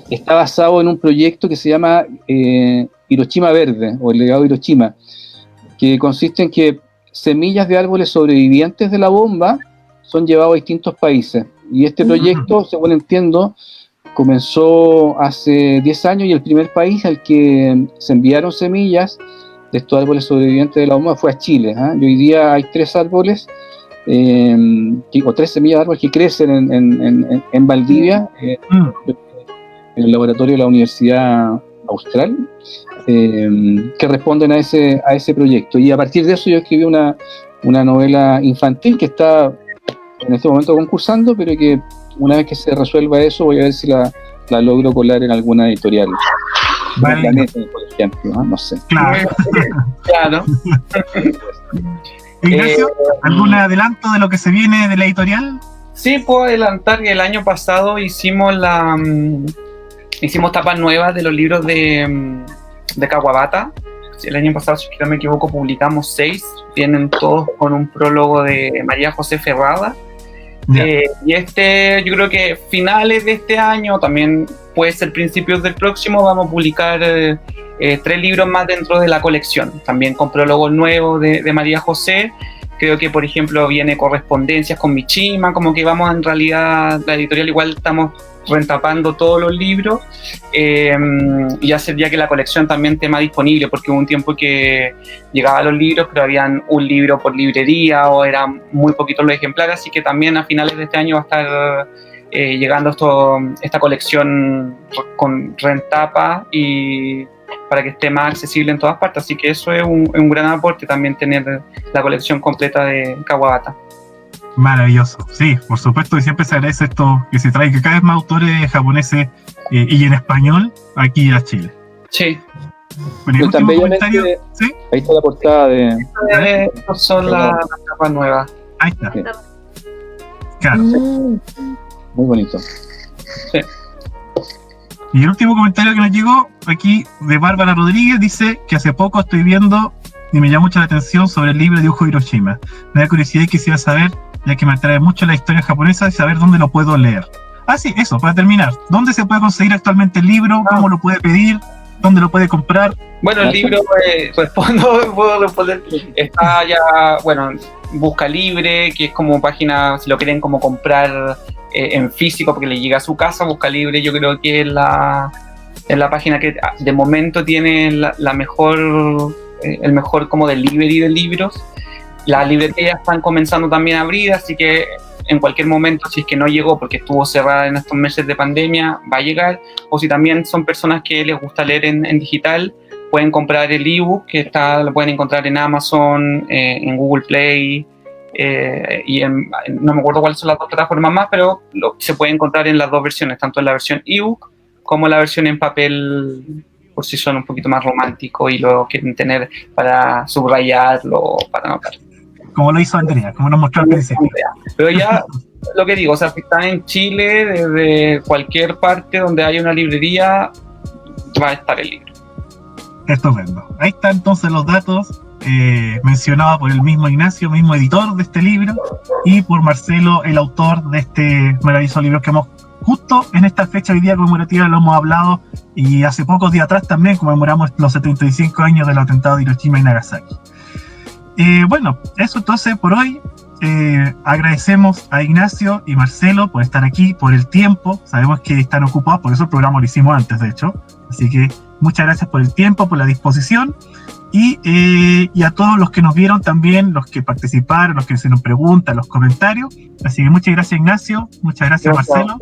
está basado en un proyecto que se llama Hiroshima Verde, o el legado de Hiroshima, que consiste en que semillas de árboles sobrevivientes de la bomba son llevados a distintos países. Y este proyecto, según entiendo, comenzó hace 10 años y el primer país al que se enviaron semillas de estos árboles sobrevivientes de la bomba fue a Chile. Y hoy día hay 3 árboles, o 3 semillas de árboles que crecen en Valdivia, en el laboratorio de la Universidad Austral, que responden a ese proyecto. Y a partir de eso yo escribí una novela infantil que está en este momento concursando, pero que una vez que se resuelva eso voy a ver si la logro colar en alguna editorial. Vale. Planeta, por ejemplo, no sé. Claro. Claro. Ignacio, ¿algún adelanto de lo que se viene de la editorial? Sí, puedo adelantar que el año pasado hicimos tapas nuevas de los libros de Kawabata. El año pasado, si no me equivoco, publicamos 6. Vienen todos con un prólogo de María José Ferrada. Y yo creo que finales de este año, también puede ser principios del próximo, vamos a publicar 3 libros más dentro de la colección, también con prólogos nuevos de María José. Creo que, por ejemplo, viene correspondencias con Mishima, como que vamos, en realidad, la editorial igual estamos rentapando todos los libros y hacer ya que la colección también esté más disponible, porque hubo un tiempo que llegaban los libros, pero habían un libro por librería o eran muy poquitos los ejemplares, así que también a finales de este año va a estar llegando esta colección con rentapa y para que esté más accesible en todas partes, así que eso es un gran aporte también, tener la colección completa de Kawabata. Maravilloso, sí, por supuesto, y siempre se agradece esto, que se traiga cada vez más autores japoneses y en español aquí a Chile. Sí. Bueno, y último comentario, ¿sí? Ahí está la portada de... Estas son las tapas nuevas. Ahí está. Sí. Claro. Muy bonito. Sí. Y el último comentario que nos llegó aquí de Bárbara Rodríguez dice que hace poco estoy viendo y me llama mucho la atención sobre el libro de dibujo Hiroshima. Me da curiosidad y quisiera saber, ya que me atrae mucho la historia japonesa, y saber dónde lo puedo leer. Ah, sí, eso, para terminar. ¿Dónde se puede conseguir actualmente el libro? ¿Cómo lo puede pedir? ¿Dónde lo puede comprar? Bueno, el libro, puedo responder. Está ya, bueno, Busca Libre, que es como página, si lo quieren como comprar en físico porque le llega a su casa. Busca Libre, yo creo que es la página que de momento tiene la mejor, el mejor como delivery de libros. Las librerías están comenzando también a abrir, así que en cualquier momento, si es que no llegó porque estuvo cerrada en estos meses de pandemia, va a llegar. O si también son personas que les gusta leer en digital, pueden comprar el ebook, que lo pueden encontrar en Amazon, en Google Play, y no me acuerdo cuáles son las 2 plataformas más, pero se puede encontrar en las 2 versiones, tanto en la versión ebook como la versión en papel, por si son un poquito más románticos y lo quieren tener para subrayarlo o para anotar. Como lo hizo Andrea, como nos mostró al principio. Pero ya, lo que digo, o sea, si están en Chile, desde cualquier parte donde haya una librería, va a estar el libro. Estupendo. Ahí están entonces los datos mencionado por el mismo Ignacio, mismo editor de este libro, y por Marcelo, el autor de este maravilloso libro que hemos, justo en esta fecha hoy día conmemorativa, lo hemos hablado, y hace pocos días atrás también conmemoramos los 75 años del atentado de Hiroshima y Nagasaki. Bueno, eso entonces por hoy. Agradecemos a Ignacio y Marcelo por estar aquí, por el tiempo. Sabemos que están ocupados, por eso el programa lo hicimos antes, de hecho. Así que muchas gracias por el tiempo, por la disposición. Y a todos los que nos vieron también, los que participaron, los que se nos preguntan, los comentarios. Así que muchas gracias, Ignacio. Muchas gracias, Marcelo.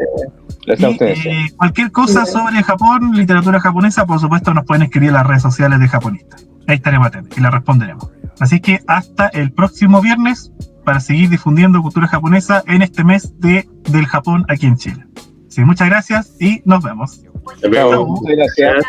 Gracias a ustedes. Cualquier cosa sobre Japón, literatura japonesa, por supuesto, nos pueden escribir en las redes sociales de Japonistas. Ahí estaremos atentos y la responderemos. Así que hasta el próximo viernes para seguir difundiendo cultura japonesa en este mes del Japón aquí en Chile. Sí, muchas gracias y nos vemos. Nos vemos. Muchas gracias.